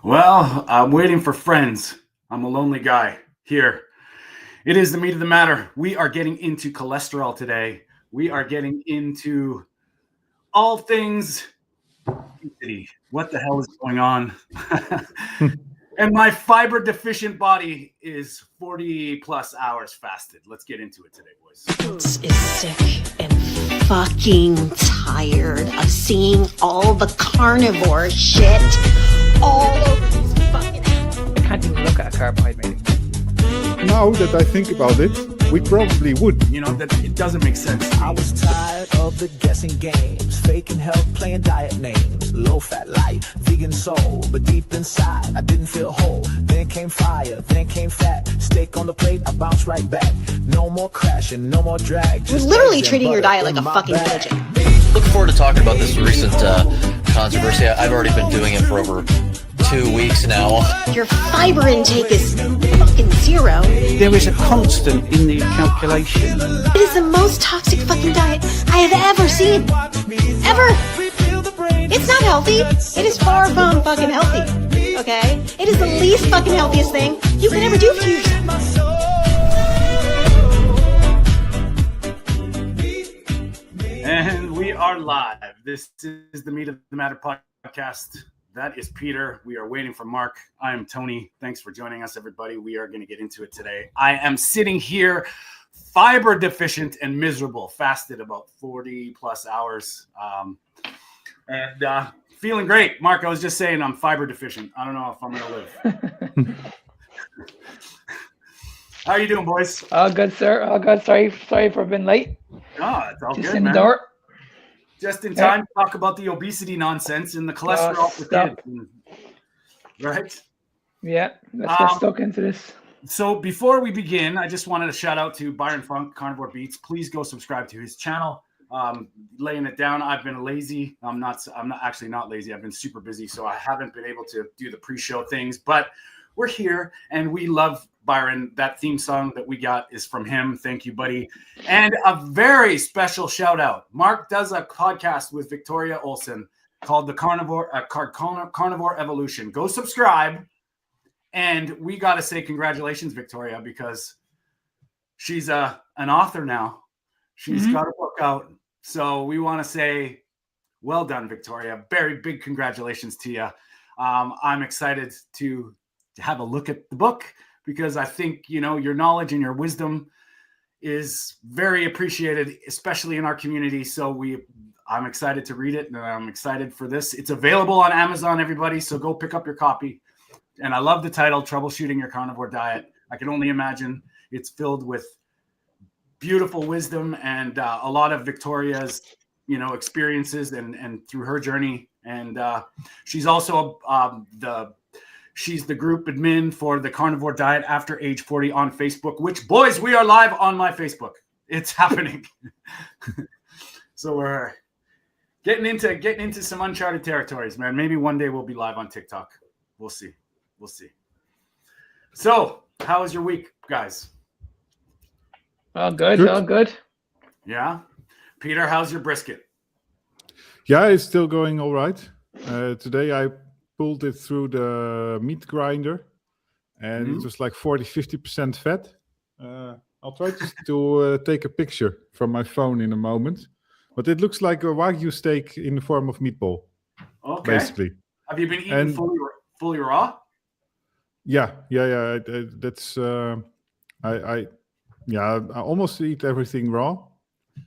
Well, I'm waiting for friends. I'm a lonely guy here. It is the meat of the matter. We are getting into cholesterol today. We are getting into all things obesity. What the hell is going on? And my fiber deficient body is 40 plus hours fasted. Let's get into it today, boys. Is sick and fucking tired of seeing all the carnivore shit all over these fucking. I can't even look at a carbohydrate. Now that I think about it, we probably would. You know, that it doesn't make sense. I was tired of the guessing games, faking health, playing diet names, low fat life, vegan soul, but deep inside I didn't feel whole. Then came fire, then came fat, steak on the plate, I bounced right back. No more crashing, no more drag. You're literally treating your diet like a fucking religion. Looking forward to talking about this recent controversy. I've already been doing it for over 2 weeks now. Your fiber intake is fucking zero. There is a constant in the calculation. It is the most toxic fucking diet I have ever seen. Ever. It's not healthy. It is far from fucking healthy. Okay? It is the least fucking healthiest thing you can ever do for yourself. And we are live. This is the Meat of the Matter podcast. That is Peter. We are waiting for Mark. I am Tony. Thanks for joining us, everybody. We are going to get into it today. I am sitting here fiber deficient and miserable, fasted about 40 plus hours, and feeling great. Mark, I was just saying I'm fiber deficient. I don't know if I'm going to live. How are you doing, boys? All good, sir. All good. Sorry for being late. Oh, it's all Just good, in man. the door. Just in time to talk about the obesity nonsense and the cholesterol for kids. Right? Yeah, let's get stuck into this. So before we begin, I just wanted to shout out to Byron Funk, Carnivore Beats. Please go subscribe to his channel. Laying it down. I've been lazy. I'm not actually not lazy. I've been super busy, so I haven't been able to do the pre-show things, but we're here and we love Byron. That theme song that we got is from him. Thank you, buddy. And a very special shout out. Mark does a podcast with Victoria Olsen called the Carnivore Evolution. Go subscribe. And we got to say congratulations, Victoria, because she's an author now. She's got a book out. So we want to say, well done, Victoria. Very big congratulations to you. I'm excited to have a look at the book, because I think, you know, your knowledge and your wisdom is very appreciated, especially in our community. So I'm excited to read it, and I'm excited for this. It's available on Amazon, everybody. So go pick up your copy. And I love the title, Troubleshooting Your Carnivore Diet. I can only imagine it's filled with beautiful wisdom and a lot of Victoria's, you know, experiences and through her journey. And she's also she's the group admin for the Carnivore Diet After Age 40 on Facebook, which, boys, we are live on my Facebook. It's happening. So we're getting into some uncharted territories, man. Maybe one day we'll be live on TikTok. We'll see. So how was your week, guys? All good. All good. Yeah. Peter, how's your brisket? Yeah, it's still going all right. Today I pulled it through the meat grinder, and it was like 40-50% fat. I'll try to take a picture from my phone in a moment, but it looks like a Wagyu steak in the form of meatball. Okay. Basically. Have you been eating fully raw? Yeah. That's I almost eat everything raw.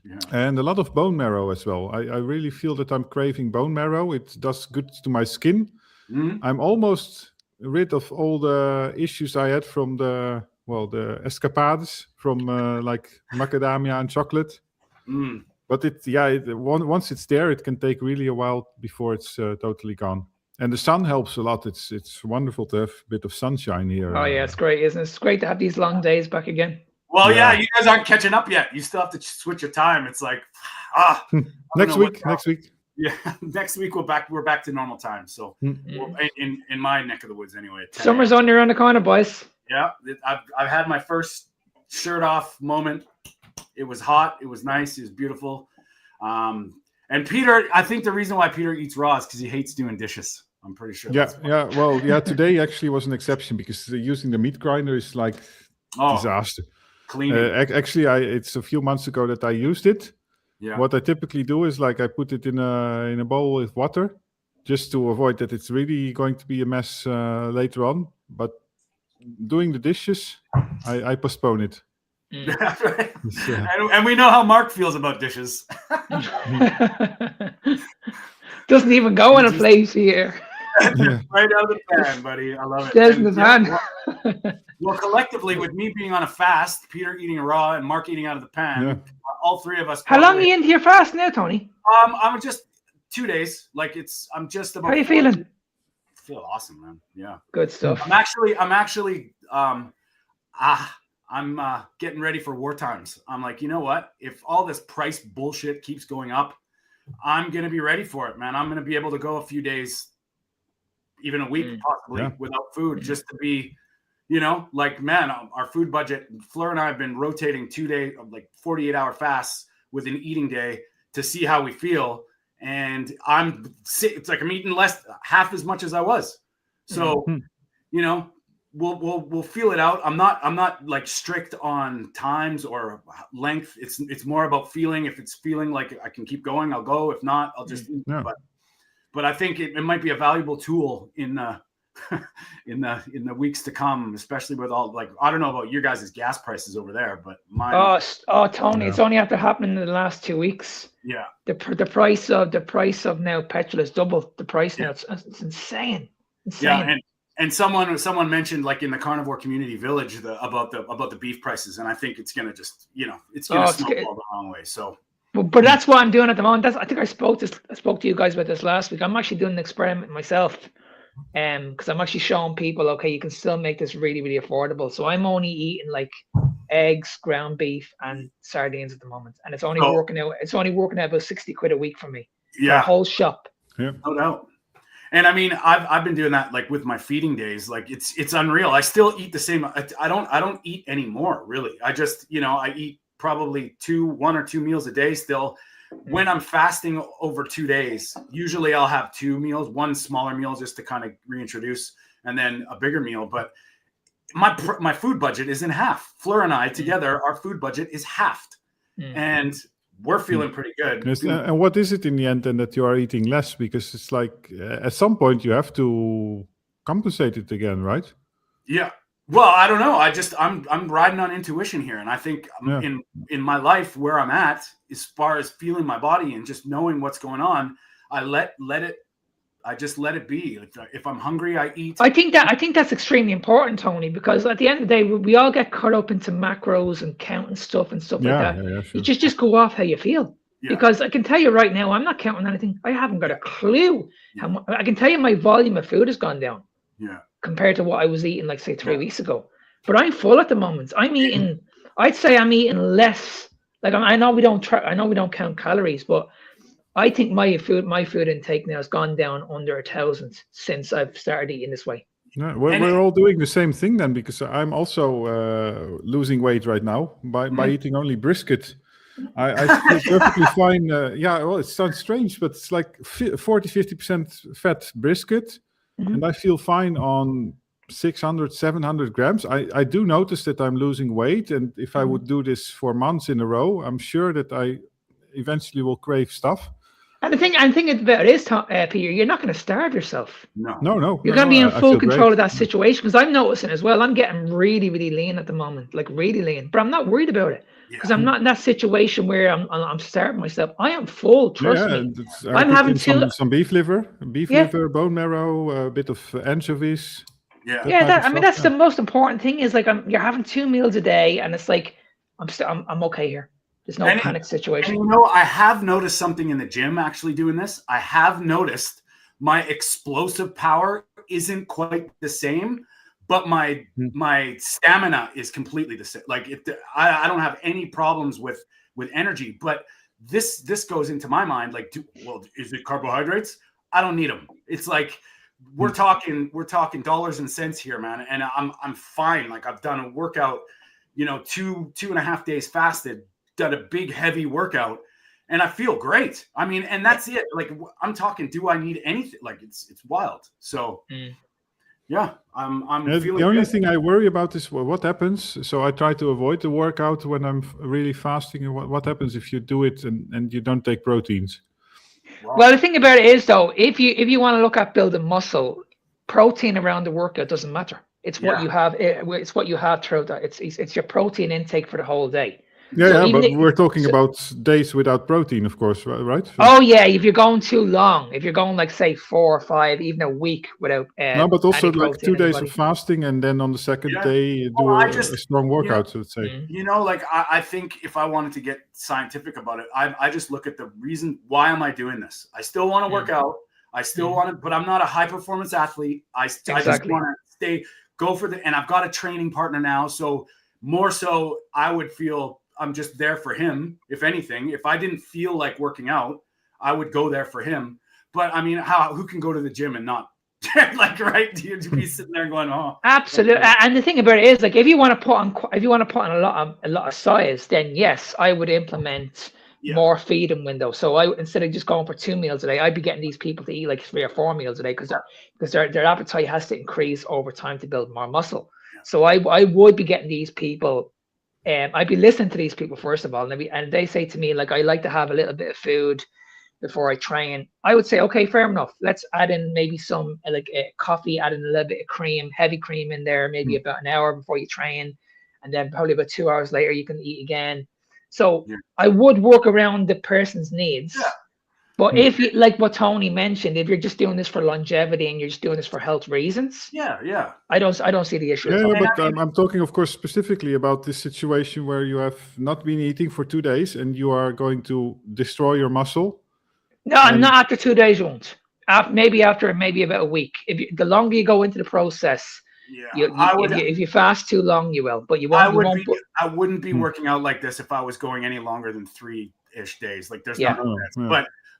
Yeah. And a lot of bone marrow as well. I really feel that I'm craving bone marrow. It does good to my skin. I'm almost rid of all the issues I had from the escapades from like macadamia and chocolate. But once it's there, it can take really a while before it's totally gone. And the sun helps a lot. It's wonderful to have a bit of sunshine here. Oh yeah, it's great, isn't it? It's great to have these long days back again. Well, yeah, you guys aren't catching up yet. You still have to switch your time. It's like next week. Yeah, next week we're back to normal time. So in my neck of the woods anyway. Summer's on around the corner, boys. Yeah, I've had my first shirt off moment. It was hot. It was nice. It was beautiful. And Peter, I think the reason why Peter eats raw is because he hates doing dishes. I'm pretty sure. Yeah, yeah. Well, yeah. Today actually was an exception because using the meat grinder is like disaster. Cleaning. Actually, it's a few months ago that I used it. Yeah. What I typically do is like I put it in a bowl with water, just to avoid that it's really going to be a mess later on. But doing the dishes, I postpone it. That's right. And we know how Mark feels about dishes. Doesn't even go in a place here. Right out of the pan, buddy. I love it. Stays in the pan. Well, collectively, with me being on a fast, Peter eating raw, and Mark eating out of the pan, all three of us. How long are you into your fast now, Tony? I'm just 2 days. Like I'm just about. How are you feeling? I feel awesome, man. Yeah. Good stuff. I'm actually I'm getting ready for war times. I'm like, you know what? If all this price bullshit keeps going up, I'm going to be ready for it, man. I'm going to be able to go a few days, even a week possibly without food, just to be, like, man, our food budget, Fleur and I have been rotating 2 day, like 48-hour fasts with an eating day to see how we feel. And it's like I'm eating half as much as I was. So, we'll feel it out. I'm not like strict on times or length. It's more about feeling. If it's feeling like I can keep going, I'll go. If not, I'll just eat. But I think it might be a valuable tool in the in the weeks to come, especially with all, like, I don't know about your guys' gas prices over there, but mine. Oh, Tony, it's only after happening in the last 2 weeks. Yeah. The price of now petrol is double the price now. It's insane. Yeah, and someone mentioned, like, in the carnivore community village about the beef prices, and I think it's gonna just it's gonna snowball the wrong way. So. But that's what I'm doing at the moment. I think I spoke to you guys about this last week. I'm actually doing an experiment myself, because I'm actually showing people, okay, you can still make this really, really affordable. So I'm only eating like eggs, ground beef, and sardines at the moment, and it's only working out. It's only working out about 60 quid a week for me. Yeah, the whole shop. Yeah, no doubt. And I mean, I've been doing that, like, with my feeding days. Like, it's unreal. I still eat the same. I don't eat anymore, really. I just I eat probably 1 or 2 meals a day still. When I'm fasting over 2 days, usually I'll have 2 meals, one smaller meal just to kind of reintroduce, and then a bigger meal. But my food budget is in half. Fleur and I together, our food budget is halved, and we're feeling pretty good. Yes, and what is it in the end then that you are eating less? Because it's like at some point you have to compensate it again, right? Yeah. Well, I don't know. I'm riding on intuition here, and I think in my life where I'm at, as far as feeling my body and just knowing what's going on, I just let it be. If I'm hungry, I eat. I think that's extremely important, Tony, because at the end of the day, we all get caught up into macros and counting stuff and stuff like that. Yeah, sure. You just go off how you feel. Yeah. Because I can tell you right now, I'm not counting anything. I haven't got a clue. I can tell you my volume of food has gone down. Yeah. Compared to what I was eating, like, say, 3 weeks ago. But I'm full at the moment. I'd say I'm eating less. Like, I know we don't count calories, but I think my food intake now has gone down under 1,000 since I've started eating this way. Yeah, we're all doing the same thing then, because I'm also losing weight right now by eating only brisket. I feel perfectly fine. Well, it sounds strange, but it's like 40-50% fat brisket. And I feel fine on 600, 700 grams. I do notice that I'm losing weight. And if I would do this for months in a row, I'm sure that I eventually will crave stuff. And the thing about it is, Peter, you're not going to starve yourself. No. You're going to be in full control of that situation. Because I'm noticing as well, I'm getting really, really lean at the moment, like really lean. But I'm not worried about it. Because I'm not in that situation where I'm starving myself. I am full, trust me. I'm having some beef liver, liver, bone marrow, a bit of anchovies. That's the most important thing is, like, you're having 2 meals a day, and it's like I'm okay here. There's no panic situation. And I have noticed something in the gym actually doing this. I have noticed my explosive power isn't quite the same. But my stamina is completely the same. Like, I don't have any problems with energy. But this goes into my mind. Like, is it carbohydrates? I don't need them. It's like we're talking dollars and cents here, man. And I'm fine. Like, I've done a workout, 2.5 days fasted, done a big heavy workout, and I feel great. I mean, and that's it. Like I'm talking, do I need anything? Like it's wild. So yeah, I'm feeling the only good. thing I worry about is what happens. So I try to avoid the workout when I'm really fasting. And what happens if you do it and you don't take proteins? Well, the thing about it is though, if you want to look at building muscle, protein around the workout doesn't matter. It's what you have. It's what you have throughout that. It's your protein intake for the whole day. Yeah, but we're talking about days without protein, of course, right? Oh yeah, if you're going too long, if you're going like say 4 or 5, even a week without no, but also any like 2 protein days of fasting, and then on the second day you do a strong workout. So let's say, you know, like I think if I wanted to get scientific about it, I just look at the reason why am I doing this. I still want to work out. I still want to, but I'm not a high performance athlete. I just want to go for and I've got a training partner now, so more so I would feel I'm just there for him. If anything, if I didn't feel like working out, I would go there for him. But I mean, who can go to the gym and not like, right? You'd be sitting there going, oh, absolutely. Okay. And the thing about it is, like, if you want to put on a lot of size, then yes, I would implement more feeding windows. So instead of just going for 2 meals a day, I'd be getting these people to eat like 3 or 4 meals a day because their appetite has to increase over time to build more muscle. So I would be getting these people. I'd be listening to these people first of all, and they say to me like, I like to have a little bit of food before I train. I would say, okay, fair enough. Let's add in maybe some like coffee, add in a little bit of cream, heavy cream in there, maybe about an hour before you train, and then probably about 2 hours later you can eat again. So I would work around the person's needs. Yeah. But if you, like what Tony mentioned, if you're just doing this for longevity and you're just doing this for health reasons, I don't see the issue. But I'm talking, of course, specifically about this situation where you have not been eating for 2 days and you are going to destroy your muscle. No, not after 2 days, you won't. Maybe after about a week. The longer you go into the process, if you fast too long, you will. But you won't. I wouldn't be working out like this if I was going any longer than 3-ish days. Like there's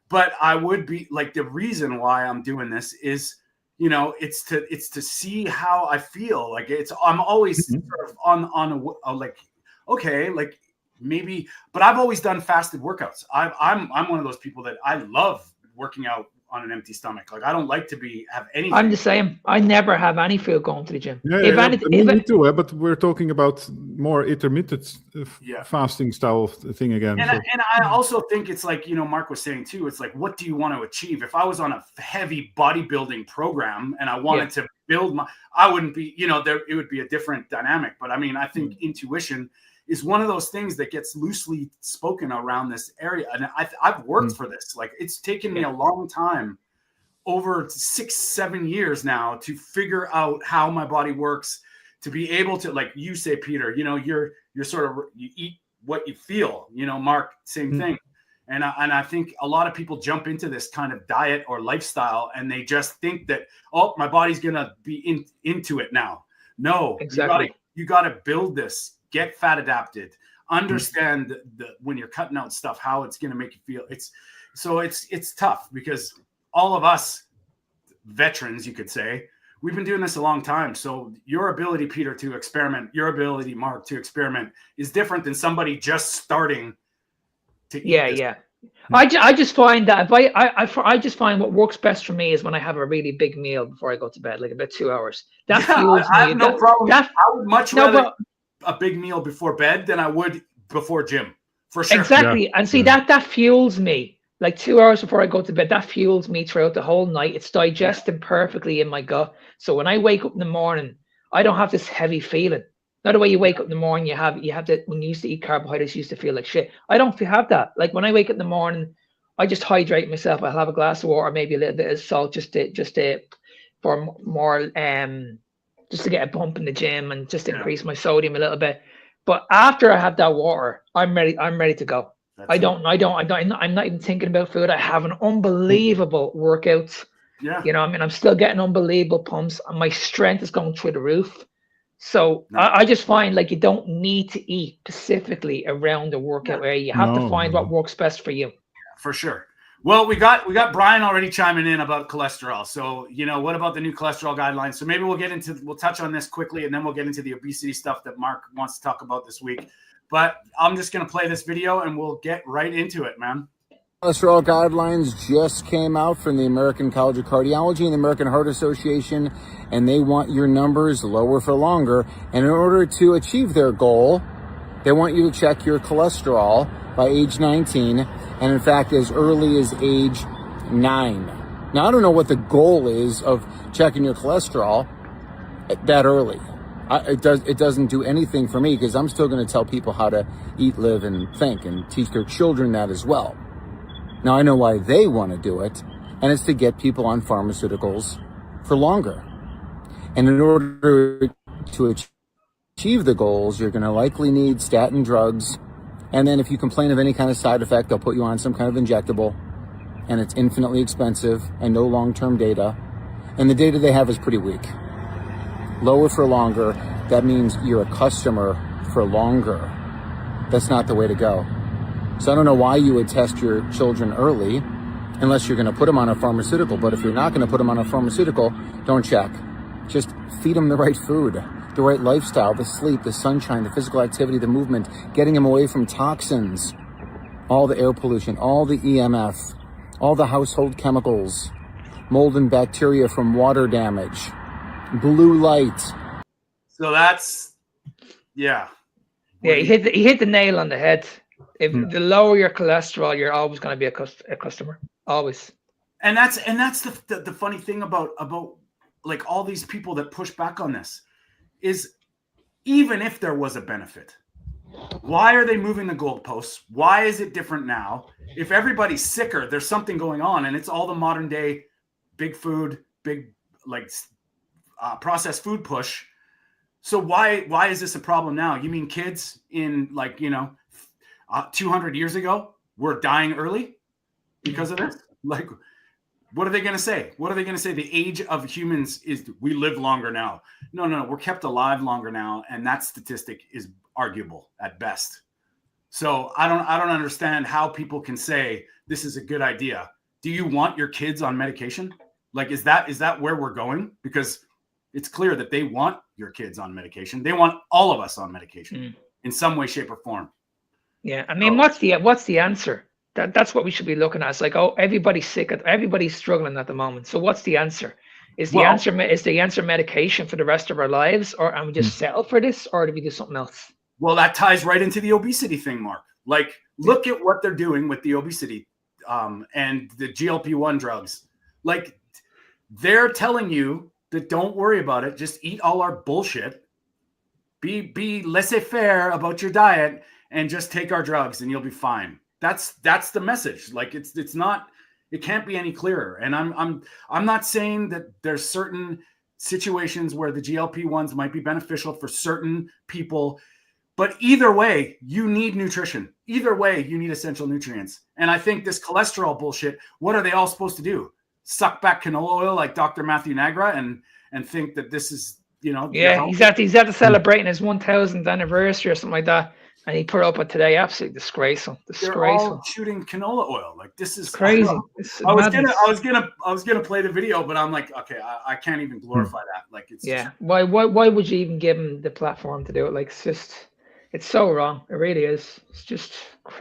But I would be like, the reason why I'm doing this is, you know, it's to see how I feel. Like I'm always sort of on a like, okay, like maybe, but I've always done fasted workouts. I'm one of those people that I love working out on an empty stomach. Like I don't like to have anything. I'm the same. I never have any food going to the gym. Me too. But we're talking about more intermittent fasting style thing again. And I also think it's like, you know, Mark was saying too, it's like, what do you want to achieve? If I was on a heavy bodybuilding program and I wanted to build I wouldn't be, you know, it would be a different dynamic. But I mean, I think intuition is one of those things that gets loosely spoken around this area. And I've worked for this. Like it's taken me a long time, over 6-7 years now, to figure out how my body works, to be able to, like you say, Peter, you know, you're sort of, you eat what you feel, you know, Mark, same thing. And I think a lot of people jump into this kind of diet or lifestyle and they just think that, oh, my body's going to be into it now. No, exactly. You got to build this. Get fat adapted, understand when you're cutting out stuff, how it's going to make you feel. It's tough because all of us veterans, you could say, we've been doing this a long time. So your ability, Peter, to experiment, your ability, Mark, to experiment is different than somebody just starting to eat. I just find that I just find what works best for me is when I have a really big meal before I go to bed, like about 2 hours. That fuels me. I have no problem. I would much rather a big meal before bed than I would before gym, for sure. Exactly. And see, that fuels me. Like 2 hours before I go to bed, that fuels me throughout the whole night. It's digesting perfectly in my gut. So when I wake up in the morning, I don't have this heavy feeling. Not the way you wake up in the morning, you have to, when you used to eat carbohydrates, you used to feel like shit. I don't have that. Like when I wake up in the morning, I just hydrate myself. I'll have a glass of water, maybe a little bit of salt, just to for more just to get a bump in the gym and just increase my sodium a little bit. But after I have that water, I'm ready to go. I'm not even thinking about food. I have an unbelievable workout. Yeah. You know, I mean, I'm still getting unbelievable pumps and my strength is going through the roof. So I just find like you don't need to eat specifically around the workout area. You have to find what works best for you. Yeah, for sure. Well, we got Brian already chiming in about cholesterol. So, you know, what about the new cholesterol guidelines? So maybe we'll touch on this quickly and then we'll get into the obesity stuff that Mark wants to talk about this week. But I'm just going to play this video and we'll get right into it, man. Cholesterol guidelines just came out from the American College of Cardiology and the American Heart Association, and they want your numbers lower for longer. And in order to achieve their goal, they want you to check your cholesterol by age 19, and in fact, as early as age 9. Now, I don't know what the goal is of checking your cholesterol that early. It doesn't do anything for me, because I'm still going to tell people how to eat, live, and think, and teach their children that as well. Now, I know why they want to do it, and it's to get people on pharmaceuticals for longer. And in order to achieve the goals, you're going to likely need statin drugs. And then if you complain of any kind of side effect, they'll put you on some kind of injectable, and it's infinitely expensive and no long-term data. And the data they have is pretty weak. Lower for longer, that means you're a customer for longer. That's not the way to go. So I don't know why you would test your children early unless you're going to put them on a pharmaceutical. But if you're not going to put them on a pharmaceutical, don't check. Just feed them the right food, the right lifestyle, the sleep, the sunshine, the physical activity, the movement, getting them away from toxins, all the air pollution, all the EMF, all the household chemicals, mold and bacteria from water damage, blue light. So that's, yeah. Yeah, he hit the nail on the head. If the lower your cholesterol, you're always going to be a customer, always. And that's the funny thing about like all these people that push back on this is, even if there was a benefit, why are they moving the goalposts? Why is it different now? If everybody's sicker, there's something going on, and it's all the modern day big food, big like processed food push. So why is this a problem now? You mean kids in 200 years ago were dying early because of this? Like, what are they going to say? What are they going to say? The age of humans is we live longer now. No, we're kept alive longer now, and that statistic is arguable at best. So I don't understand how people can say this is a good idea. Do you want your kids on medication? Like, is that where we're going? Because it's clear that they want your kids on medication. They want all of us on medication in some way, shape, or form. Yeah, I mean, what's the answer? That's what we should be looking at. It's like, oh, everybody's sick, everybody's struggling at the moment. So what's the answer? Is the answer medication for the rest of our lives, or am we just settle for this, or do we do something else? Well, that ties right into the obesity thing, Mark. Like, look at what they're doing with the obesity and the GLP-1 drugs. Like, they're telling you that don't worry about it. Just eat all our bullshit. Be laissez-faire about your diet, and just take our drugs and you'll be fine. That's the message. Like, it's not, it can't be any clearer. And I'm not saying that there's certain situations where the GLP-1s might be beneficial for certain people, but either way, you need nutrition. Either way, you need essential nutrients. And I think this cholesterol bullshit, what are they all supposed to do? Suck back canola oil like Dr. Matthew Nagra and think that this is, Yeah, he's at the celebrating his 1000th anniversary or something like that. And he put up with today, absolutely disgraceful. They're all shooting canola oil. Like, this is crazy. I was gonna play the video, but I'm like, okay, I can't even glorify that. Like, it's why would you even give him the platform to do it? Like, it's so wrong. It really is.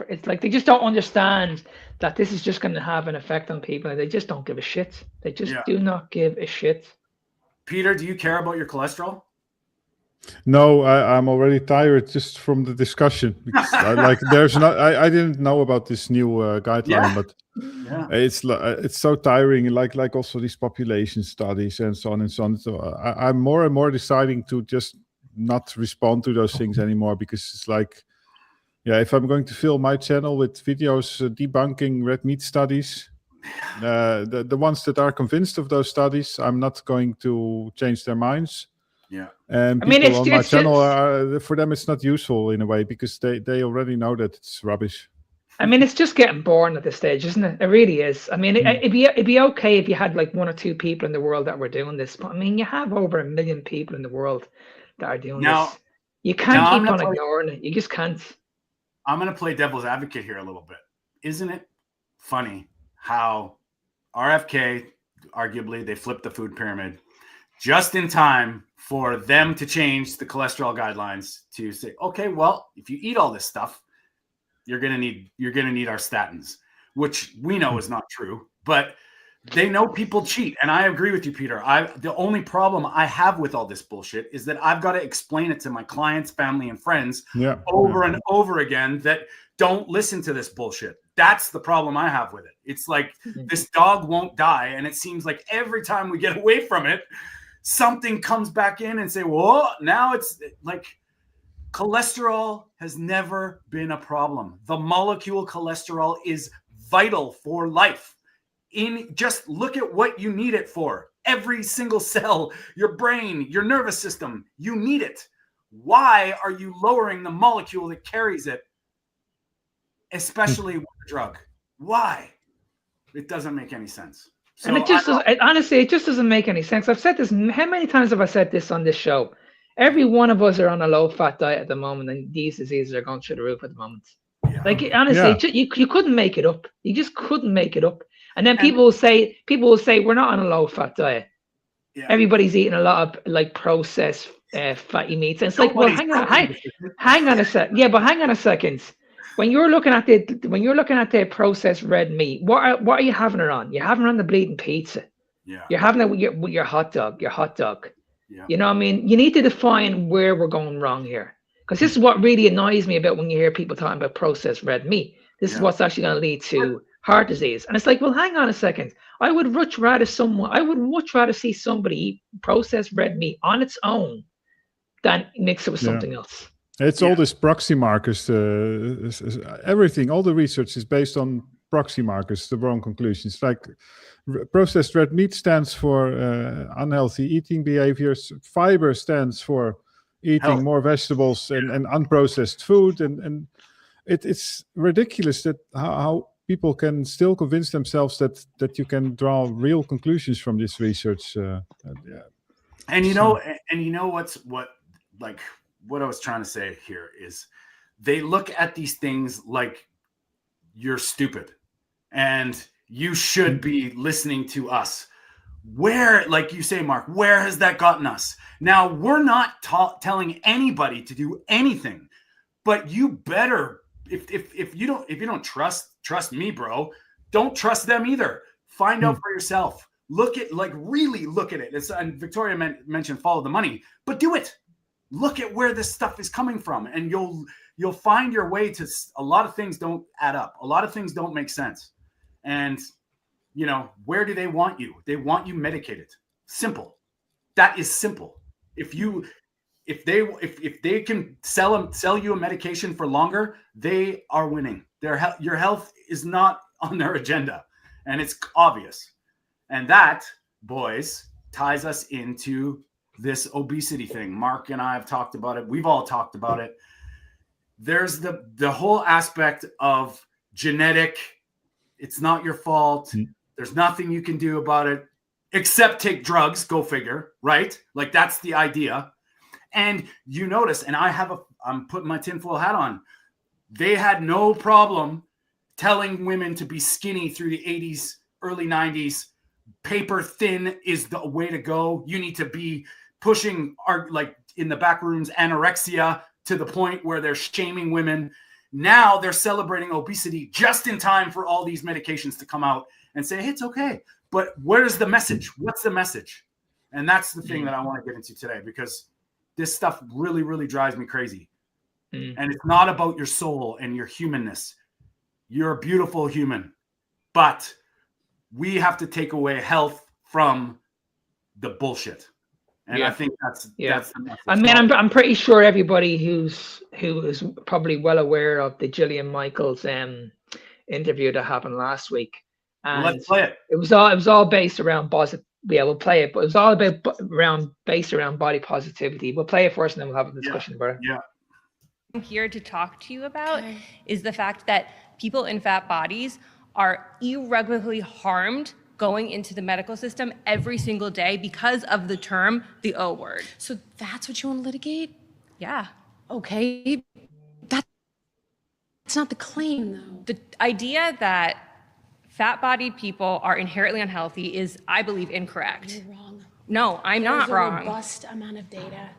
It's like they just don't understand that this is just going to have an effect on people, and they just don't give a shit. They just do not give a shit. Peter, do you care about your cholesterol? No, I'm already tired just from the discussion, because I didn't know about this new guideline, but it's so tiring. Like also these population studies and so on and so on. So I'm more and more deciding to just not respond to those things anymore, because it's like, if I'm going to fill my channel with videos debunking red meat studies, the ones that are convinced of those studies, I'm not going to change their minds. Yeah, and people on my channel, for them, it's not useful in a way, because they already know that it's rubbish. I mean, it's just getting boring at this stage, isn't it? It really is. I mean, it'd be okay if you had like 1 or 2 people in the world that were doing this, but I mean, you have over 1 million people in the world that are doing this. You can't keep on ignoring it. You just can't. I'm going to play devil's advocate here a little bit. Isn't it funny how RFK, arguably, they flipped the food pyramid just in time for them to change the cholesterol guidelines to say, okay, well, if you eat all this stuff, you're going to need our statins. which we know is not true, but they know people cheat. And I agree with you, Peter. The only problem I have with all this bullshit is that I've got to explain it to my clients, family, and friends over and over again that don't listen to this bullshit. That's the problem I have with it. It's like this dog won't die. And it seems like every time we get away from it, something comes back in and say, whoa, now it's like cholesterol has never been a problem. The molecule cholesterol is vital for life. Just look at what you need it for. Every single cell, your brain, your nervous system, you need it. Why are you lowering the molecule that carries it, especially with a drug? Why? It doesn't make any sense. So and it just honestly, it just doesn't make any sense. I've said this. How many times have I said this on this show? Every one of us are on a low-fat diet at the moment, and these diseases are going through the roof at the moment. Yeah. Like honestly, you couldn't make it up. You just couldn't make it up. And then people will say we're not on a low-fat diet. Yeah. Everybody's eating a lot of like processed fatty meats, and it's like, well, hang on a sec. Yeah, but hang on a second. When you're looking at the processed red meat, what are you having it on? You're having it on the bleeding pizza. Yeah. You're having it with your hot dog. Yeah. You know what I mean? You need to define where we're going wrong here, because this is what really annoys me about when you hear people talking about processed red meat. This is what's actually going to lead to heart disease. And it's like, well, hang on a second. I would much rather see somebody eat processed red meat on its own than mix it with something else. It's all this proxy markers. Everything, all the research is based on proxy markers, the wrong conclusions. Like processed red meat stands for unhealthy eating behaviors. Fiber stands for eating more vegetables and unprocessed food. And it's ridiculous that how people can still convince themselves that you can draw real conclusions from this research. And you know what I was trying to say here is they look at these things like you're stupid and you should be listening to us. Where, like you say, Mark, where has that gotten us? Now, we're not telling anybody to do anything, but you better, if you don't trust me, bro, don't trust them either. Find out for yourself. Really look at it. And Victoria mentioned follow the money, but do it. Look at where this stuff is coming from, and you'll find your way to a lot of things. Don't add up. A lot of things don't make sense. And where do they want you? They want you medicated. Simple. That is simple. If they can sell you a medication for longer, they are winning. Your health is not on their agenda, and it's obvious. And that, boys, ties us into this obesity thing. Mark and I have talked about it. We've all talked about it. There's the whole aspect of genetic. It's not your fault. There's nothing you can do about it except take drugs. Go figure, right? Like that's the idea. And you notice, and I'm putting my tinfoil hat on. They had no problem telling women to be skinny through the 80s, early 90s. Paper thin is the way to go. You need to be pushing in the back rooms anorexia to the point where they're shaming women. Now they're celebrating obesity just in time for all these medications to come out and say, hey, it's okay. But where's the message? What's the message? And that's the thing that I want to get into today, because this stuff really, really drives me crazy. And it's not about your soul and your humanness. You're a beautiful human, but we have to take away health from the bullshit. And I think that's the message. I mean, I'm pretty sure everybody who is probably well aware of the Gillian Michaels interview that happened last week. And let's play it. It was all based around we'll play it, but it was all based around body positivity. We'll play it first, and then we'll have a discussion about it. Yeah. I'm here to talk to you about is the fact that people in fat bodies are irreparably harmed going into the medical system every single day because of the term, the O word. So that's what you want to litigate? Yeah. Okay. That's not the claim, though. The idea that fat-bodied people are inherently unhealthy is, I believe, incorrect. You're wrong. No, I'm not wrong. There's a robust amount of data.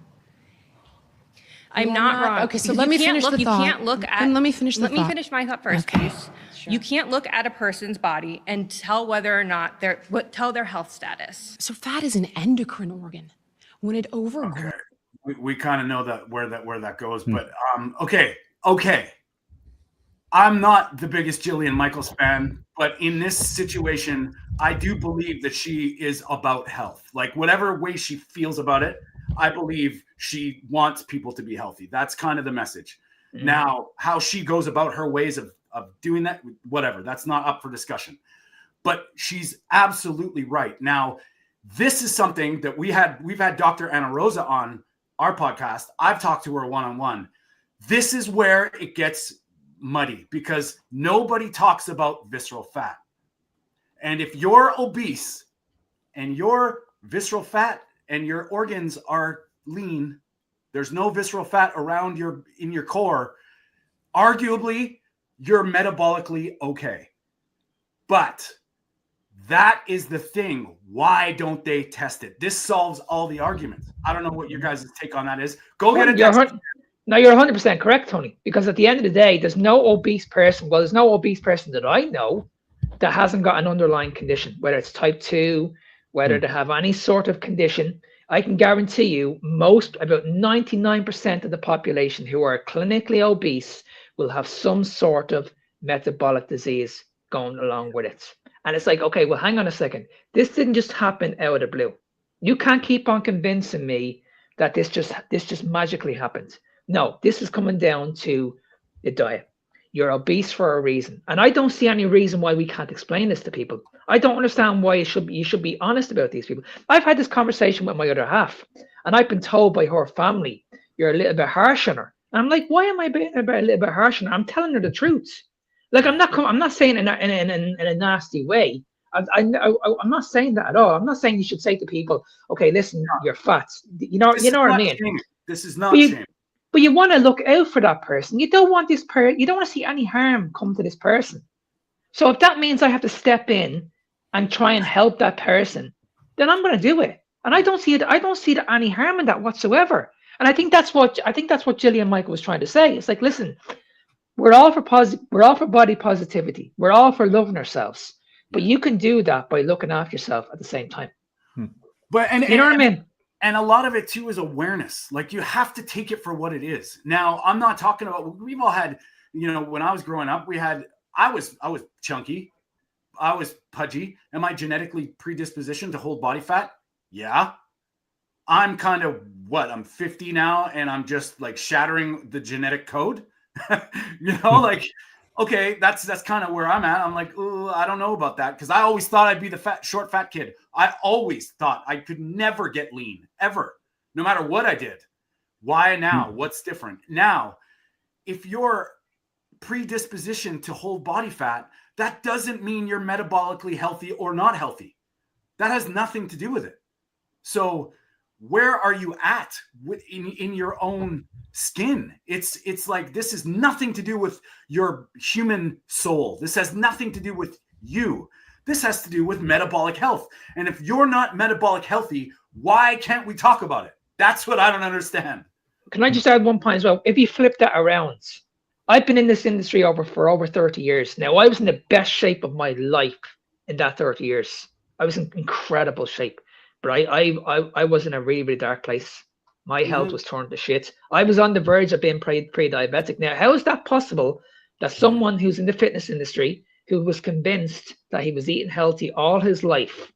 I'm not wrong. Okay, so let me finish the thought. You can't look at... Let me finish the thought. Let me finish my thought first, please. You can't look at a person's body and tell whether or not tell their health status. So fat is an endocrine organ. When it overgrows. Okay. We kind of know that where that goes, but okay. I'm not the biggest Jillian Michaels fan, but in this situation, I do believe that she is about health. Like whatever way she feels about it, I believe she wants people to be healthy. That's kind of the message. Mm-hmm. Now, how she goes about her ways of doing that, whatever, that's not up for discussion. But she's absolutely right. Now, this is something that we've had Dr. Ana Rosa on our podcast. I've talked to her one-on-one. This is where it gets muddy because nobody talks about visceral fat. And if you're obese and your visceral fat and your organs are lean, there's no visceral fat around in your core, arguably you're metabolically okay. But that is the thing. Why don't they test it? This solves all the arguments. I don't know what your guys' take on that is. Go get it tested. No, you're 100% correct, Tony, because at the end of the day, there's no obese person that I know that hasn't got an underlying condition, whether it's type 2, whether they have any sort of condition. I can guarantee you about 99% of the population who are clinically obese will have some sort of metabolic disease going along with it. And it's like, okay, well, hang on a second. This didn't just happen out of the blue. You can't keep on convincing me that this just magically happened. No, this is coming down to the diet. You're obese for a reason. And I don't see any reason why we can't explain this to people. I don't understand why you should be honest about these people. I've had this conversation with my other half, and I've been told by her family, you're a little bit harsh on her. And I'm like, why am I being a little bit harsh on her? I'm telling her the truth. Like, I'm not saying in a nasty way. I'm not saying that at all. I'm not saying you should say to people, okay, listen, you're fat. You know what I mean? Shame. This is not shame. But you want to look out for that person. You don't want you don't want to see any harm come to this person. So if that means I have to step in and try and help that person, then I'm going to do it. And I don't see any harm in that whatsoever. And I think that's what Jillian Michael was trying to say. It's like, listen, we're all for body positivity. We're all for loving ourselves. But you can do that by looking after yourself at the same time. But you know what I mean? And a lot of it too is awareness. Like you have to take it for what it is. Now, I'm not talking about, we've all had, when I was growing up, I was chunky. I was pudgy. Am I genetically predispositioned to hold body fat? Yeah. I'm kind of I'm 50 now and I'm just like shattering the genetic code. Like, okay, that's kind of where I'm at. I'm like, oh, I don't know about that. Cause I always thought I'd be the short, fat kid. I always thought I could never get lean ever, no matter what I did. Why now? What's different now? If you're predispositioned to hold body fat, that doesn't mean you're metabolically healthy or not healthy. That has nothing to do with it. So where are you at in your own skin? It's like, this is nothing to do with your human soul. This has nothing to do with you. This has to do with metabolic health. And if you're not metabolic healthy, why can't we talk about it? That's what I don't understand. Can I just add one point as well? If you flip that around, I've been in this industry for over 30 years. Now, I was in the best shape of my life in that 30 years. I was in incredible shape. But I was in a really, really dark place. My health was turned to shit. I was on the verge of being pre-diabetic. Now, how is that possible that someone who's in the fitness industry, who was convinced that he was eating healthy all his life,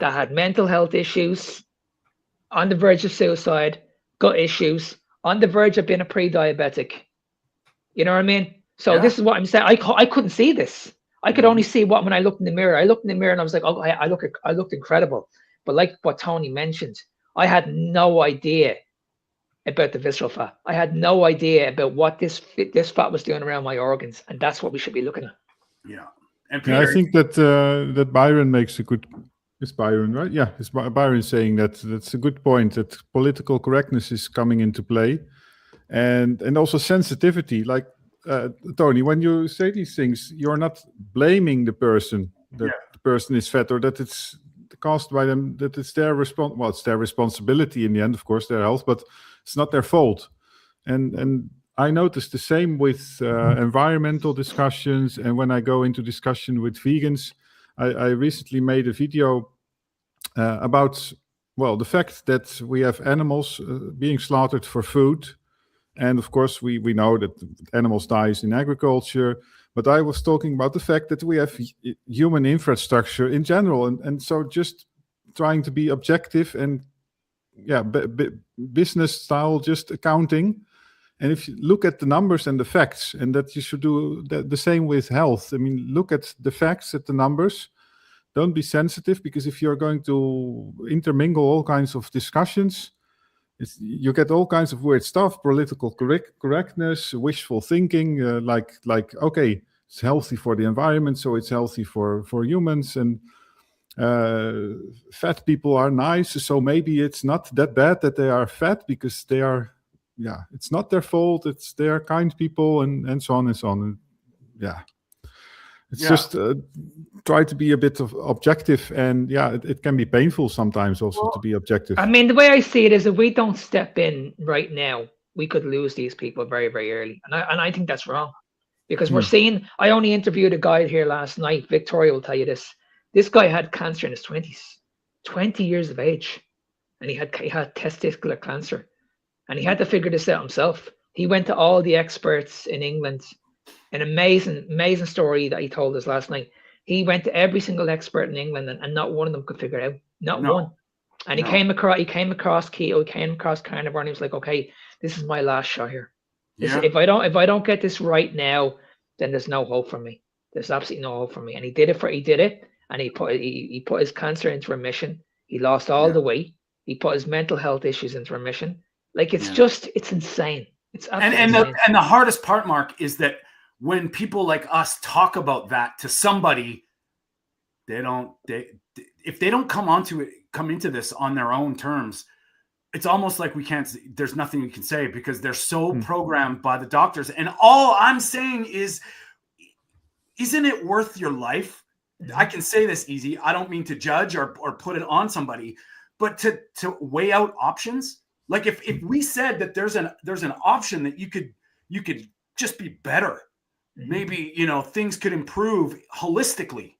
that had mental health issues, on the verge of suicide, gut issues, on the verge of being a pre-diabetic? You know what I mean? So this is what I'm saying. I couldn't see this. I could only see when I looked in the mirror. I looked in the mirror and I was like, oh, I looked incredible. But like what Tony mentioned, I had no idea about the visceral fat. I had no idea about what this fat was doing around my organs, and that's what we should be looking at. Yeah, and Peter, I think that Byron makes a good. It's Byron, right? Yeah, it's Byron saying that's a good point. That political correctness is coming into play, and also sensitivity. Like Tony, when you say these things, you're not blaming the person that the person is fat or that it's caused by them, that it's their it's their responsibility in the end, of course, their health, but it's not their fault. And I noticed the same with environmental discussions, and when I go into discussion with vegans. I recently made a video about, well, the fact that we have animals being slaughtered for food. And of course, we know that animals die in agriculture. But I was talking about the fact that we have human infrastructure in general. And so just trying to be objective and, business style, just accounting. And if you look at the numbers and the facts, and that you should do the same with health. I mean, look at the facts, at the numbers. Don't be sensitive, because if you're going to intermingle all kinds of discussions, you get all kinds of weird stuff, political correctness, wishful thinking, like, okay, it's healthy for the environment, so it's healthy for humans, and fat people are nice, so maybe it's not that bad that they are fat, because they are, it's not their fault, they are kind people, and so on and so on. It's just try to be a bit of objective, and it can be painful sometimes also to be objective. I mean, the way I see it is, if we don't step in right now, we could lose these people very, very early, and I think that's wrong, because we're seeing. I only interviewed a guy here last night. Victoria will tell you this. This guy had cancer in his 20s, 20 years of age, and he had testicular cancer, and he had to figure this out himself. He went to all the experts in England. An amazing story that he told us last night. He went to every single expert in England, and not one of them could figure it out. Not one. And he came across keto, he came across carnivore, and he was like, okay, this is my last shot here. If I don't get this right now, then there's no hope for me. There's absolutely no hope for me. And he did it, and he put his cancer into remission. He lost all the weight. He put his mental health issues into remission. Like, it's insane. It's absolutely insane. And the hardest part, Mark, is that when people like us talk about that to somebody, if they don't come into this on their own terms, it's almost like there's nothing we can say, because they're so programmed by the doctors. And all I'm saying is, isn't it worth your life? I can say this easy. I don't mean to judge or put it on somebody, but to weigh out options. Like, if we said that there's an option that you could just be better, maybe, things could improve holistically.